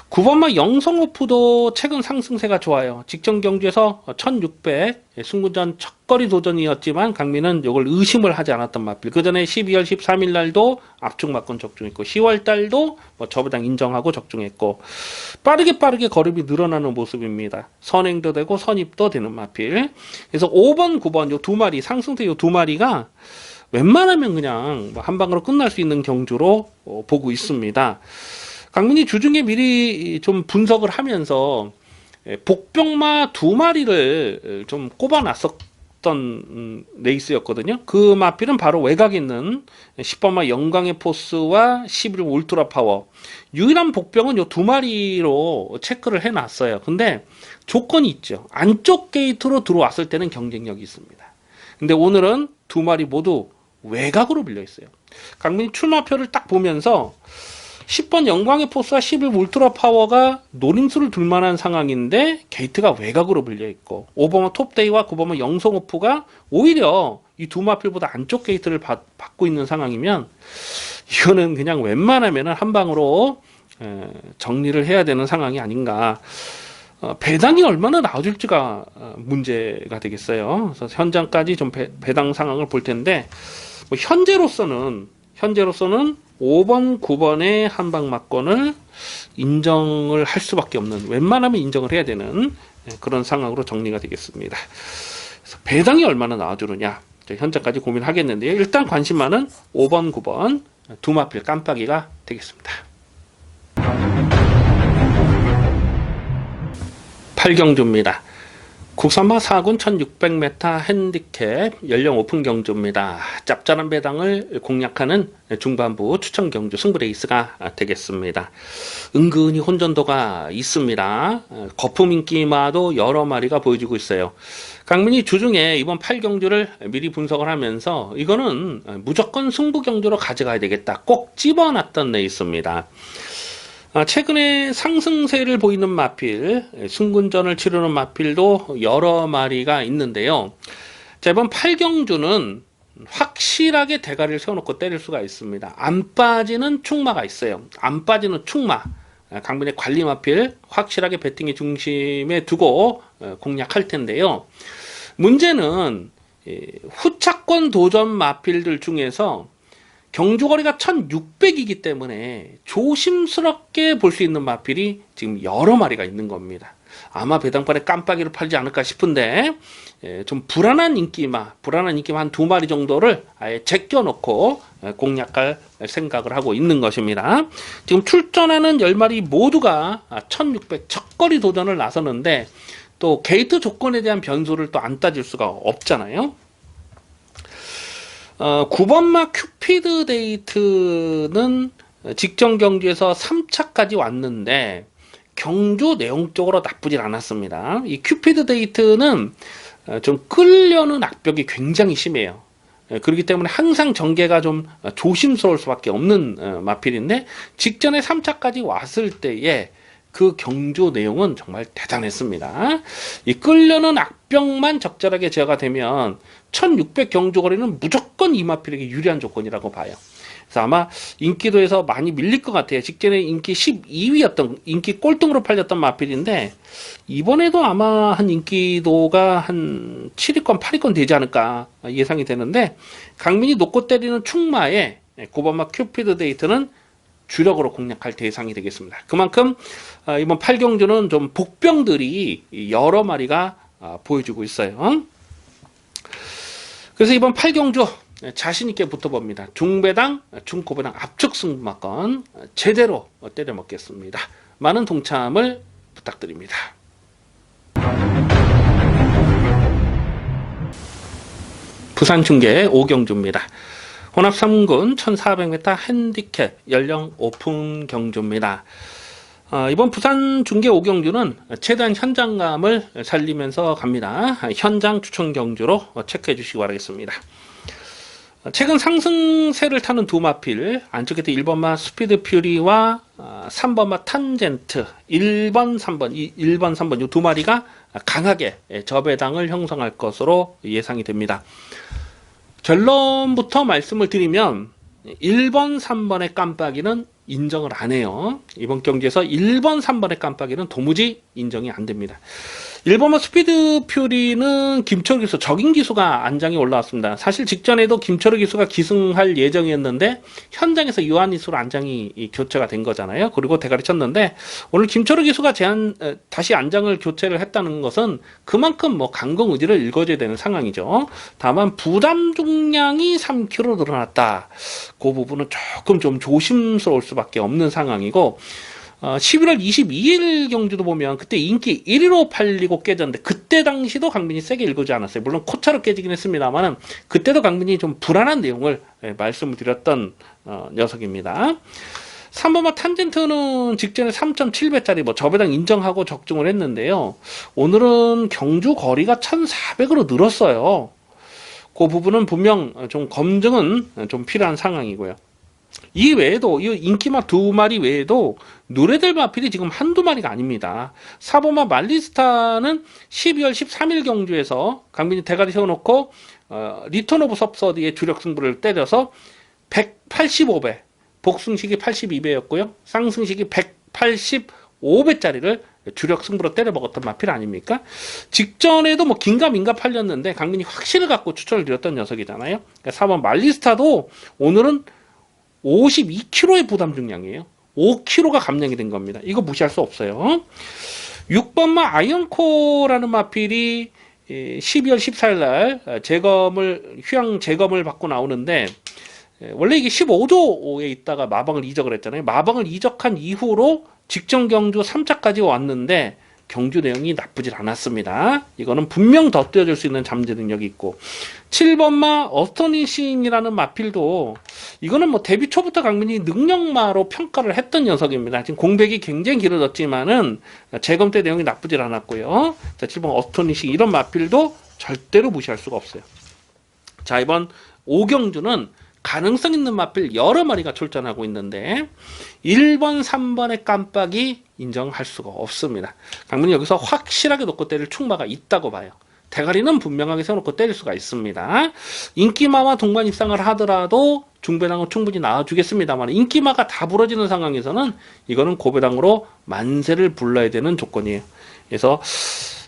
A: 9번마 영성오프도 최근 상승세가 좋아요. 직전 경주에서 1600 승부전 첫거리 도전이었지만 강민은 이걸 의심을 하지 않았던 마필. 그 전에 12월 13일 날도 압축 막건 적중했고 10월 달도 저배당 인정하고 적중했고 빠르게 걸음이 늘어나는 모습입니다. 선행도 되고 선입도 되는 마필. 그래서 5번, 9번 요 두 마리 상승세 요 두 마리가 웬만하면 그냥 한 방으로 끝날 수 있는 경주로 보고 있습니다. 강민이 주중에 미리 좀 분석을 하면서 복병마 두 마리를 좀 꼽아놨었던 레이스였거든요. 그 마필은 바로 외곽에 있는 10번마 영광의 포스와 11 울트라 파워. 유일한 복병은 요 두 마리로 체크를 해놨어요. 근데 조건이 있죠. 안쪽 게이트로 들어왔을 때는 경쟁력이 있습니다. 근데 오늘은 두 마리 모두 외곽으로 밀려 있어요. 강민이 출마표를 딱 보면서 10번 영광의 포스와 11 울트라 파워가 노림수를 둘 만한 상황인데 게이트가 외곽으로 밀려 있고 5번마 톱데이와 9번마 영성오프가 오히려 이 두 마필보다 안쪽 게이트를 받고 있는 상황이면 이거는 그냥 웬만하면 한 방으로 정리를 해야 되는 상황이 아닌가. 배당이 얼마나 나와줄지가 문제가 되겠어요. 그래서 현장까지 좀 배당 상황을 볼 텐데 현재로서는 5번, 9번의 한방 막건을 인정을 할 수밖에 없는, 웬만하면 인정을 해야 되는 그런 상황으로 정리가 되겠습니다. 그래서 배당이 얼마나 나와주느냐 현재까지 고민하겠는데요. 일단 관심만은 5번, 9번 두 마필 깜빡이가 되겠습니다. 8경주입니다. 국산마 4군 1600m 핸디캡 연령 오픈 경주입니다. 짭짤한 배당을 공략하는 중반부 추천 경주 승부 레이스가 되겠습니다. 은근히 혼전도가 있습니다. 거품 인기마도 여러 마리가 보여주고 있어요. 강민이 주중에 이번 8경주를 미리 분석을 하면서 이거는 무조건 승부 경주로 가져가야 되겠다 꼭 집어놨던 레이스입니다. 최근에 상승세를 보이는 마필, 승군전을 치르는 마필도 여러 마리가 있는데요. 자, 이번 8경주는 확실하게 대가리를 세워놓고 때릴 수가 있습니다. 안 빠지는 충마가 있어요. 안 빠지는 충마. 강민의 관리 마필 확실하게 배팅의 중심에 두고 공략할 텐데요. 문제는 후차권 도전 마필들 중에서 경주거리가 1600이기 때문에 조심스럽게 볼 수 있는 마필이 지금 여러 마리가 있는 겁니다. 아마 배당판에 깜빡이를 팔지 않을까 싶은데 좀 불안한 인기마 한 두 마리 정도를 아예 제껴놓고 공략할 생각을 하고 있는 것입니다. 지금 출전하는 10마리 모두가 1600 첫거리 도전을 나서는데 또 게이트 조건에 대한 변수를 또 안 따질 수가 없잖아요. 9번마 큐피드 데이트는 직전 경주에서 3차까지 왔는데 경주 내용적으로 나쁘진 않았습니다. 이 큐피드 데이트는 좀 끌려는 악벽이 굉장히 심해요. 그렇기 때문에 항상 전개가 좀 조심스러울 수밖에 없는 마필인데 직전에 3차까지 왔을 때에 그 경주 내용은 정말 대단했습니다. 이 끌려는 악병만 적절하게 제어가 되면 1600 경주거리는 무조건 이 마필에게 유리한 조건이라고 봐요. 그래서 아마 인기도에서 많이 밀릴 것 같아요. 직전에 인기 12위였던 인기 꼴등으로 팔렸던 마필인데 이번에도 아마 한 인기도가 한 7위권 8위권 되지 않을까 예상이 되는데 강민이 놓고 때리는 충마에 9번마 큐피드 데이트는 주력으로 공략할 대상이 되겠습니다. 그만큼 이번 8경주는 좀 복병들이 여러 마리가 보여주고 있어요. 그래서 이번 8경주 자신있게 붙어봅니다. 중배당, 중고배당 압축 승부마건 제대로 때려 먹겠습니다. 많은 동참을 부탁드립니다. 부산중계 5경주입니다. 혼합 3군 1400m 핸디캡 연령 오픈 경주입니다. 이번 부산 중계 5경주는 최대한 현장감을 살리면서 갑니다. 현장 추천 경주로 체크해 주시기 바라겠습니다. 최근 상승세를 타는 두 마필, 안쪽에 1번마 스피드 퓨리와 3번마 탄젠트, 1번, 3번, 1번, 3번 이 두 마리가 강하게 저배당을 형성할 것으로 예상이 됩니다. 결론부터 말씀을 드리면 1번, 3번의 깜빡이는 인정을 안 해요. 이번 경기에서 1번, 3번의 깜빡이는 도무지 인정이 안 됩니다. 1번마 스피드 퓨리는 김철우 기수, 적인 기수가 안장에 올라왔습니다. 사실 직전에도 김철우 기수가 기승할 예정이었는데 현장에서 유한이수로 안장이 교체가 된 거잖아요. 그리고 대가리 쳤는데 오늘 김철우 기수가 다시 안장을 교체를 했다는 것은 그만큼 뭐 강공 의지를 읽어줘야 되는 상황이죠. 다만 부담 중량이 3kg 늘어났다. 그 부분은 조금 좀 조심스러울 수밖에 없는 상황이고 11월 22일 경주도 보면 그때 인기 1위로 팔리고 깨졌는데 그때 당시도 강민이 세게 일구지 않았어요. 물론 코차로 깨지긴 했습니다만 그때도 강민이 좀 불안한 내용을 말씀을 드렸던 녀석입니다. 3번마 탄젠트는 직전에 3.7배짜리 뭐 저배당 인정하고 적중을 했는데요. 오늘은 경주 거리가 1400으로 늘었어요. 그 부분은 분명 좀 검증은 좀 필요한 상황이고요. 이 외에도 이 인기마 두 마리 외에도 누레들 마필이 지금 한두 마리가 아닙니다. 4번마 말리스타는 12월 13일 경주에서 강민이 대가리 세워놓고 리턴 오브 섭서디의 주력 승부를 때려서 185배, 복승식이 82배였고요. 쌍승식이 185배짜리를 주력 승부로 때려 먹었던 마필 아닙니까? 직전에도 뭐 긴가민가 팔렸는데 강민이 확신을 갖고 추천을 드렸던 녀석이잖아요. 그러니까 4번 말리스타도 오늘은 52kg의 부담 중량이에요. 5kg가 감량이 된 겁니다. 이거 무시할 수 없어요. 6번마 아이언코라는 마필이 12월 14일 날 휴양 재검을 받고 나오는데 원래 이게 15조에 있다가 마방을 이적을 했잖아요. 마방을 이적한 이후로 직전 경주 3차까지 왔는데 경주 내용이 나쁘질 않았습니다. 이거는 분명 더 뛰어줄 수 있는 잠재 능력이 있고 7번마 어스토니싱이라는 마필도 이거는 뭐 데뷔 초부터 강민이 능력마로 평가를 했던 녀석입니다. 지금 공백이 굉장히 길어졌지만은 재검 때 내용이 나쁘질 않았고요. 자, 7번 어스토니싱 이런 마필도 절대로 무시할 수가 없어요. 자, 이번 5경주는 가능성 있는 마필 여러 마리가 출전하고 있는데 1번, 3번의 깜빡이 인정할 수가 없습니다. 강민이 여기서 확실하게 놓고 때릴 충마가 있다고 봐요. 대가리는 분명하게 세워놓고 때릴 수가 있습니다. 인기마와 동반 입상을 하더라도 중배당은 충분히 나와주겠습니다만 인기마가 다 부러지는 상황에서는 이거는 고배당으로 만세를 불러야 되는 조건이에요. 그래서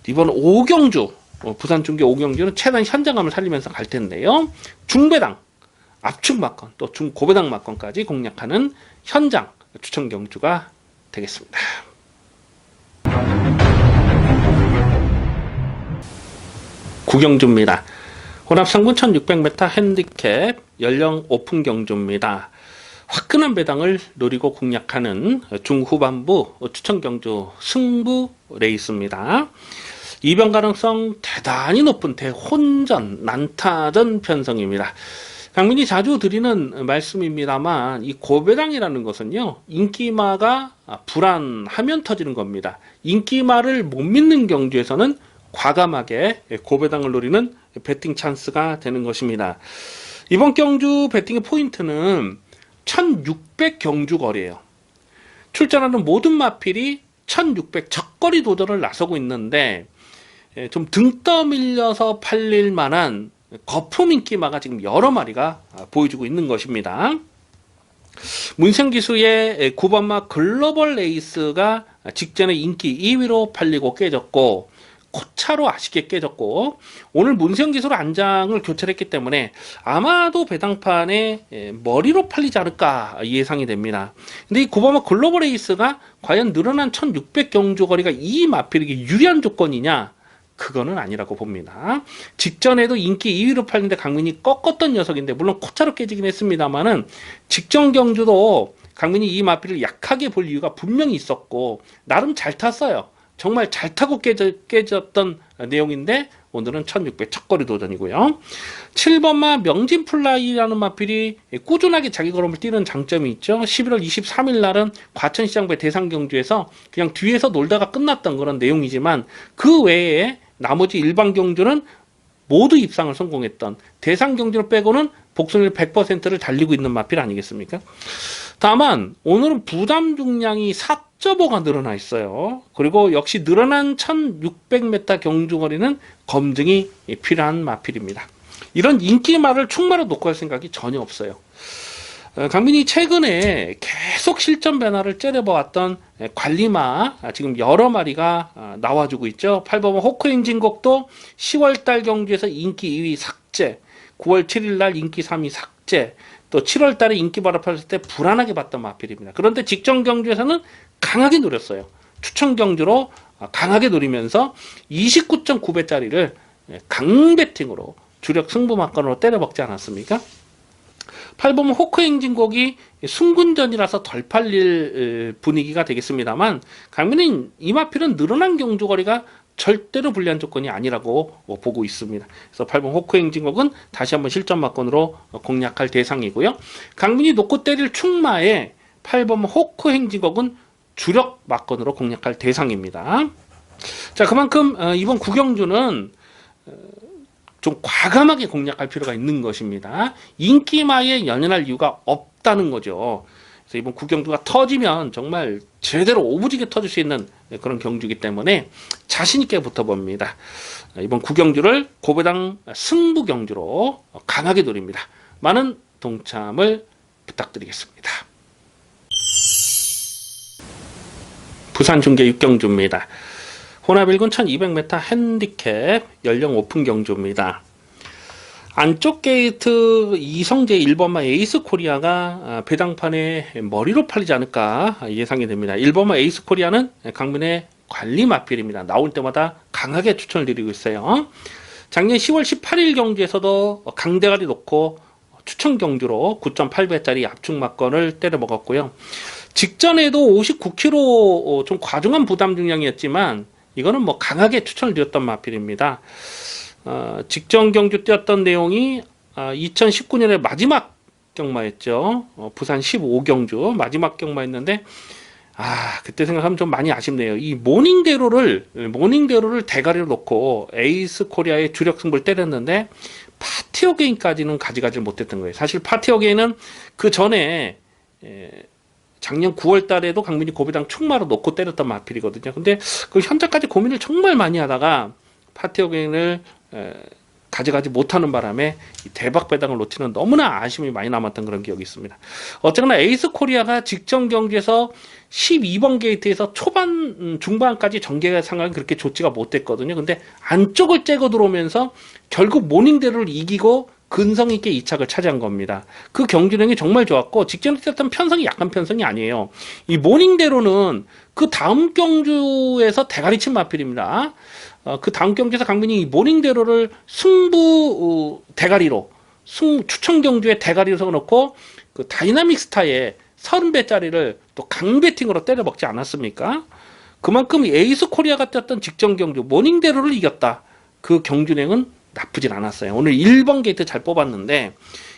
A: 이번 5경주 부산 중계 5경주는 최대한 현장감을 살리면서 갈 텐데요. 중배당 압축 막건 또 중고배당 막건까지 공략하는 현장 추천 경주가 되겠습니다. 구경주입니다. 혼합 상군 1600m 핸디캡 연령 오픈 경주입니다. 화끈한 배당을 노리고 공략하는 중후반부 추천 경주 승부 레이스입니다. 이변 가능성 대단히 높은 대혼전 난타전 편성입니다. 강민이 자주 드리는 말씀입니다만 이 고배당이라는 것은요, 인기마가 불안하면 터지는 겁니다. 인기마를 못 믿는 경주에서는 과감하게 고배당을 노리는 배팅 찬스가 되는 것입니다. 이번 경주 배팅의 포인트는 1600 경주 거리예요. 출전하는 모든 마필이 1600 첫거리 도전을 나서고 있는데 좀 등 떠밀려서 팔릴 만한 거품 인기마가 지금 여러 마리가 보여주고 있는 것입니다. 문생기수의 9번마 글로벌 레이스가 직전에 인기 2위로 팔리고 깨졌고, 코차로 아쉽게 깨졌고, 오늘 문생기수로 안장을 교체했기 때문에 아마도 배당판에 머리로 팔리지 않을까 예상이 됩니다. 근데 이 9번마 글로벌 레이스가 과연 늘어난 1600 경주 거리가 이 마필에게 유리한 조건이냐? 그거는 아니라고 봅니다. 직전에도 인기 2위로 팔는데 강민이 꺾었던 녀석인데, 물론 코차로 깨지긴 했습니다만은 직전 경주도 강민이 이 마필을 약하게 볼 이유가 분명히 있었고 나름 잘 탔어요. 정말 잘 타고 깨졌던 내용인데 오늘은 1600 첫거리 도전이고요. 7번마 명진플라이라는 마필이 꾸준하게 자기 걸음을 뛰는 장점이 있죠. 11월 23일 날은 과천시장배 대상경주에서 그냥 뒤에서 놀다가 끝났던 그런 내용이지만, 그 외에 나머지 일반 경주는 모두 입상을 성공했던, 대상 경주를 빼고는 복순일 100%를 달리고 있는 마필 아니겠습니까? 다만 오늘은 부담 중량이 4.5가 늘어나 있어요. 그리고 역시 늘어난 1600m 경주 거리는 검증이 필요한 마필입니다. 이런 인기마를 충마로 놓고 할 생각이 전혀 없어요. 강민이 최근에 계속 실전 변화를 째려보았던 관리마 지금 여러 마리가 나와주고 있죠. 8번 호크행진곡도 10월달 경주에서 인기 2위 삭제, 9월 7일날 인기 3위 삭제, 또 7월달에 인기 발업했을 때 불안하게 봤던 마필입니다. 그런데 직전 경주에서는 강하게 노렸어요. 추천 경주로 강하게 노리면서 29.9배짜리를 강배팅으로 주력 승부막건으로 때려박지 않았습니까? 8번 호크 행진곡이 순군전이라서 덜 팔릴 분위기가 되겠습니다만, 강민은 이 마필은 늘어난 경주거리가 절대로 불리한 조건이 아니라고 보고 있습니다. 그래서 8번 호크 행진곡은 다시 한번 실전 막건으로 공략할 대상이고요. 강민이 놓고 때릴 충마에 8번 호크 행진곡은 주력 막건으로 공략할 대상입니다. 자, 그만큼 이번 구경주는 좀 과감하게 공략할 필요가 있는 것입니다. 인기마에 연연할 이유가 없다는 거죠. 그래서 이번 구경주가 터지면 정말 제대로 오부지게 터질 수 있는 그런 경주이기 때문에 자신있게 붙어봅니다. 이번 구경주를 고배당 승부 경주로 강하게 노립니다. 많은 동참을 부탁드리겠습니다. 부산 중계 6경주입니다. 혼합 1군 1200m 핸디캡 연령 오픈 경주입니다. 안쪽 게이트 이성재 1번마 에이스 코리아가 배당판에 머리로 팔리지 않을까 예상이 됩니다. 1번마 에이스 코리아는 강민의 관리 마필입니다. 나올 때마다 강하게 추천을 드리고 있어요. 작년 10월 18일 경주에서도 강대가리 놓고 추천 경주로 9.8배짜리 압축 막건을 때려 먹었고요. 직전에도 59kg 좀 과중한 부담 중량이었지만 이거는 뭐 강하게 추천을 드렸던 마필입니다. 직전 경주 뛰었던 내용이 2019년에 마지막 경마였죠. 부산 15경주 마지막 경마였는데 그때 생각하면 좀 많이 아쉽네요. 이 모닝대로를 대가리로 놓고 에이스 코리아의 주력 승부를 때렸는데 파티어게인까지는 가져가지 못했던 거예요. 사실 파티어게인은 그 전에 작년 9월 달에도 강민이 고배당 충마로 놓고 때렸던 마필이거든요. 근데 그 현재까지 고민을 정말 많이 하다가 파티어게인을 가져가지 못하는 바람에 대박 배당을 놓치는 너무나 아쉬움이 많이 남았던 그런 기억이 있습니다. 어쨌거나 에이스 코리아가 직전 경기에서 12번 게이트에서 초반 중반까지 전개 상황이 그렇게 좋지가 못했거든요. 근데 안쪽을 째고 들어오면서 결국 모닝대로를 이기고 근성 있게 2착을 차지한 겁니다. 그 경주력이 정말 좋았고 직전에 뛰었던 편성이 약간 편성이 아니에요. 이 모닝대로는 그 다음 경주에서 대가리 친 마필입니다. 그 다음 경주에서 강민이 모닝대로를 승부 대가리로 추천 경주에 대가리로 세워놓고 그 다이나믹 스타의 30배짜리를 또 강배팅으로 때려 먹지 않았습니까? 그만큼 에이스 코리아가 뛰었던 직전 경주 모닝대로를 이겼다. 그 경주력은 나쁘진 않았어요. 오늘 1번 게이트 잘 뽑았는데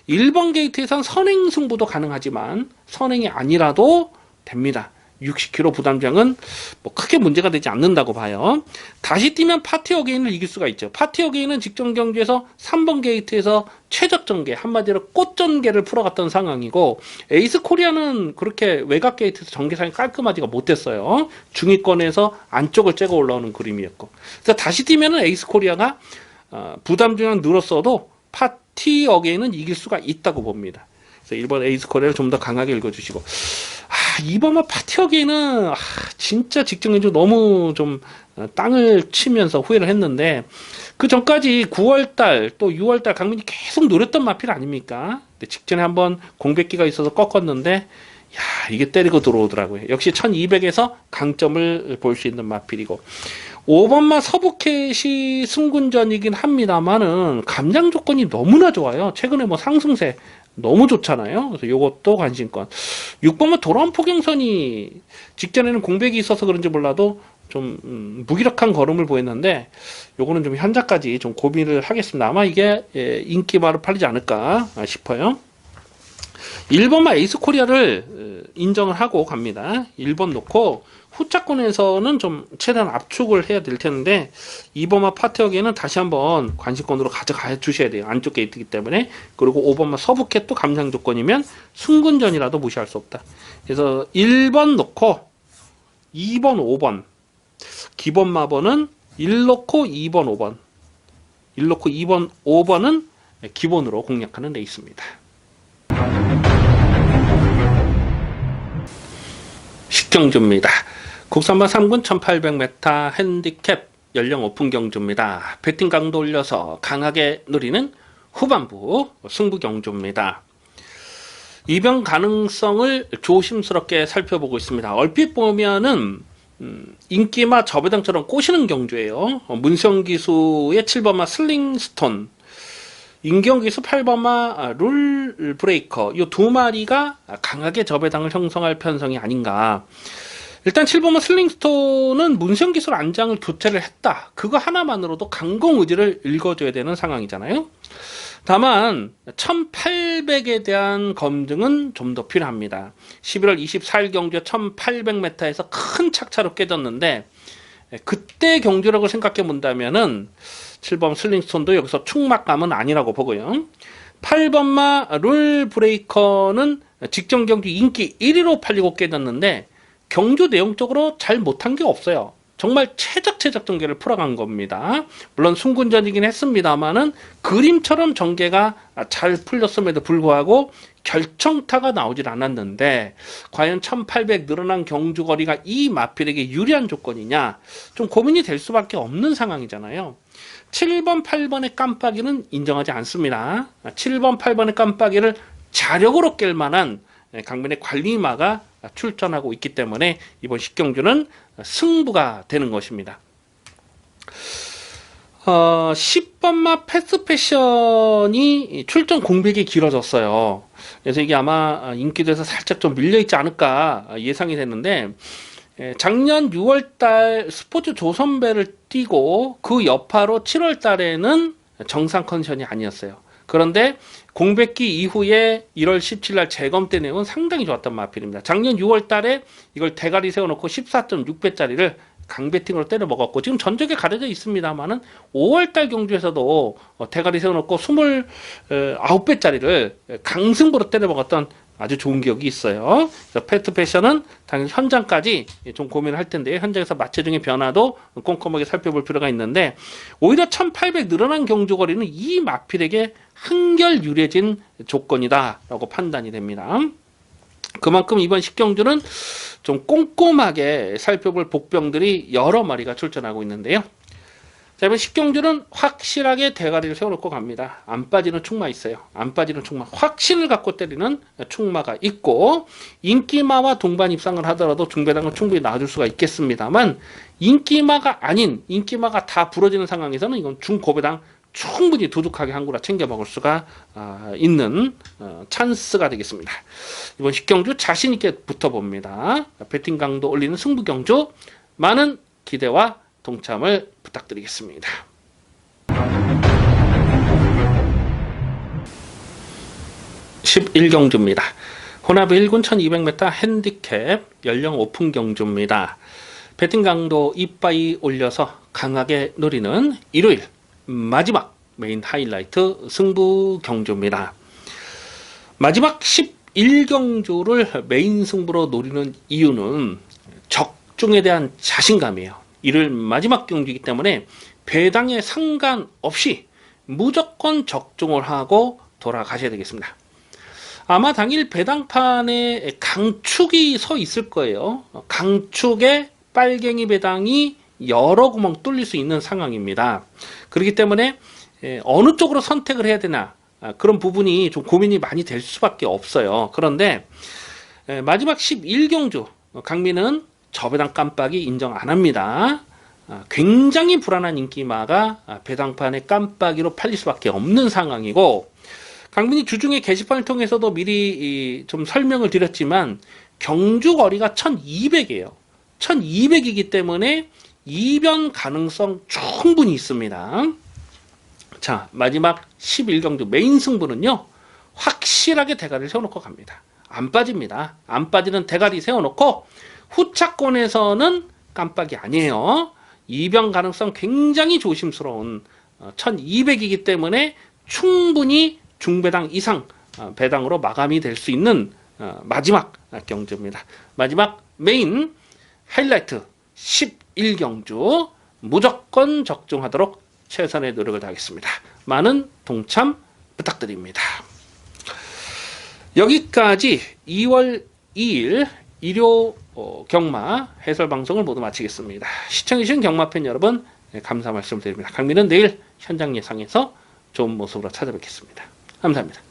A: 1번 게이트에선 선행 승부도 가능하지만 선행이 아니라도 됩니다. 60km 부담장은 뭐 크게 문제가 되지 않는다고 봐요. 다시 뛰면 파티 어게인을 이길 수가 있죠. 파티 어게인은 직전 경주에서 3번 게이트에서 최적 전개, 한마디로 꽃 전개를 풀어갔던 상황이고 에이스 코리아는 그렇게 외곽 게이트에서 전개상이 깔끔하지가 못했어요. 중위권에서 안쪽을 째고 올라오는 그림이었고. 그래서 다시 뛰면은 에이스 코리아가 부담중량 늘었어도 파티 어게인은 이길 수가 있다고 봅니다. 그래서 1번 에이스 코리아를 좀 더 강하게 읽어주시고 2번만 파티 어게인은 진짜 직전 경주 너무 좀 땅을 치면서 후회를 했는데 그 전까지 9월달 또 6월달 강민이 계속 노렸던 마필 아닙니까? 근데 직전에 한번 공백기가 있어서 꺾었는데 야 이게 때리고 들어오더라고요. 역시 1200에서 강점을 볼 수 있는 마필이고 5번마 서부캣이 승군전이긴 합니다만은 감장 조건이 너무나 좋아요. 최근에 뭐 상승세 너무 좋잖아요. 그래서 요것도 관심권. 6번마 돌아온 포경선이 직전에는 공백이 있어서 그런지 몰라도 좀 무기력한 걸음을 보였는데 요거는 좀 현재까지 좀 고민을 하겠습니다. 아마 이게 인기바로 팔리지 않을까 싶어요. 1번마 에이스 코리아를 인정을 하고 갑니다. 1번 놓고 후차권에서는 좀 최대한 압축을 해야 될 텐데 2번마 파티어기에는 다시 한번 관심권으로 가져가 주셔야 돼요. 안쪽 게이트이기 때문에. 그리고 5번마 서브캣도 감상 조건이면 승군전이라도 무시할 수 없다. 그래서 1번 놓고 2번 5번 기본 마번은 1 놓고 2번 5번 1 놓고 2번 5번은 기본으로 공략하는 레이스입니다. 식경주입니다. 국산마 3군 1800m 핸디캡 연령 오픈 경주입니다. 배팅 강도 올려서 강하게 누리는 후반부 승부 경주입니다. 이변 가능성을 조심스럽게 살펴보고 있습니다. 얼핏 보면은 인기마 저배당처럼 꼬시는 경주예요. 문성기수의 7번마 슬링스톤, 임경기수 8번마 룰 브레이커 이 두 마리가 강하게 저배당을 형성할 편성이 아닌가. 일단 7번마 슬링스톤은 문성기술 안장을 교체를 했다. 그거 하나만으로도 강공 의지를 읽어줘야 되는 상황이잖아요. 다만 1800에 대한 검증은 좀 더 필요합니다. 11월 24일 경주에 1800m에서 큰 착차로 깨졌는데 그때 경주력을 생각해 본다면은 7번 슬링스톤도 여기서 충막감은 아니라고 보고요. 8번마 룰 브레이커는 직전 경주 인기 1위로 팔리고 깨졌는데 경주 내용적으로 잘 못한 게 없어요. 정말 최적 전개를 풀어간 겁니다. 물론 승군전이긴 했습니다만은 그림처럼 전개가 잘 풀렸음에도 불구하고 결정타가 나오질 않았는데 과연 1800 늘어난 경주거리가 이 마필에게 유리한 조건이냐 좀 고민이 될 수밖에 없는 상황이잖아요. 7번, 8번의 깜빡이는 인정하지 않습니다. 7번, 8번의 깜빡이를 자력으로 깰 만한 강변의 관리마가 출전하고 있기 때문에 이번 식경주는 승부가 되는 것입니다. 10번마 패스패션이 출전 공백이 길어졌어요. 그래서 이게 아마 인기도에서 살짝 좀 밀려있지 않을까 예상이 되는데 작년 6월달 스포츠 조선배를 뛰고 그 여파로 7월달에는 정상 컨디션이 아니었어요. 그런데 공백기 이후에 1월 17일 재검 때 내용은 상당히 좋았던 마필입니다. 작년 6월달에 이걸 대가리 세워놓고 14.6배짜리를 강배팅으로 때려 먹었고 지금 전적에 가려져 있습니다만은 5월달 경주에서도 대가리 세워놓고 29배짜리를 강승부로 때려 먹었던 아주 좋은 기억이 있어요. 패스트 패션은 당연히 현장까지 좀 고민을 할 텐데 현장에서 마체 중의 변화도 꼼꼼하게 살펴볼 필요가 있는데 오히려 1800 늘어난 경주거리는 이 마필에게 한결 유리해진 조건이다라고 판단이 됩니다. 그만큼 이번 식경주는 좀 꼼꼼하게 살펴볼 복병들이 여러 마리가 출전하고 있는데요. 자, 이번 10경주는 확실하게 대가리를 세워놓고 갑니다. 안 빠지는 충마 있어요. 안 빠지는 충마. 확신을 갖고 때리는 충마가 있고, 인기마와 동반 입상을 하더라도 중배당은 충분히 나와줄 수가 있겠습니다만, 인기마가 아닌, 인기마가 다 부러지는 상황에서는 이건 중고배당 충분히 두둑하게 한 구라 챙겨 먹을 수가 있는 찬스가 되겠습니다. 이번 10경주 자신있게 붙어봅니다. 배팅 강도 올리는 승부경주, 많은 기대와 동참을 부탁드리겠습니다. 11경주입니다. 혼합 1군 1200m 핸디캡 연령 오픈 경주입니다. 배팅 강도 이빠이 올려서 강하게 노리는 일요일 마지막 메인 하이라이트 승부 경주입니다. 마지막 11경주를 메인 승부로 노리는 이유는 적중에 대한 자신감이에요. 이를 마지막 경주이기 때문에 배당에 상관없이 무조건 적중을 하고 돌아가셔야 되겠습니다. 아마 당일 배당판에 강축이 서 있을 거예요. 강축에 빨갱이 배당이 여러 구멍 뚫릴 수 있는 상황입니다. 그렇기 때문에 어느 쪽으로 선택을 해야 되나, 그런 부분이 좀 고민이 많이 될 수밖에 없어요. 그런데 마지막 11경주 강민은 저배당 깜빡이 인정 안 합니다. 굉장히 불안한 인기마가 배당판에 깜빡이로 팔릴 수밖에 없는 상황이고, 강민이 주중에 게시판을 통해서도 미리 좀 설명을 드렸지만 경주 거리가 1200이에요. 1200이기 때문에 이변 가능성 충분히 있습니다. 자, 마지막 11경주 메인 승부는요, 확실하게 대가리를 세워놓고 갑니다. 안 빠집니다. 안 빠지는 대가리 세워놓고 후차권에서는 깜빡이 아니에요. 이변 가능성 굉장히 조심스러운 1200이기 때문에 충분히 중배당 이상 배당으로 마감이 될 수 있는 마지막 경주입니다. 마지막 메인 하이라이트 11경주 무조건 적중하도록 최선의 노력을 다하겠습니다. 많은 동참 부탁드립니다. 여기까지 2월 2일 일요 경마 해설 방송을 모두 마치겠습니다. 시청해주신 경마팬 여러분, 감사 말씀드립니다. 강민은 내일 현장 예상에서 좋은 모습으로 찾아뵙겠습니다. 감사합니다.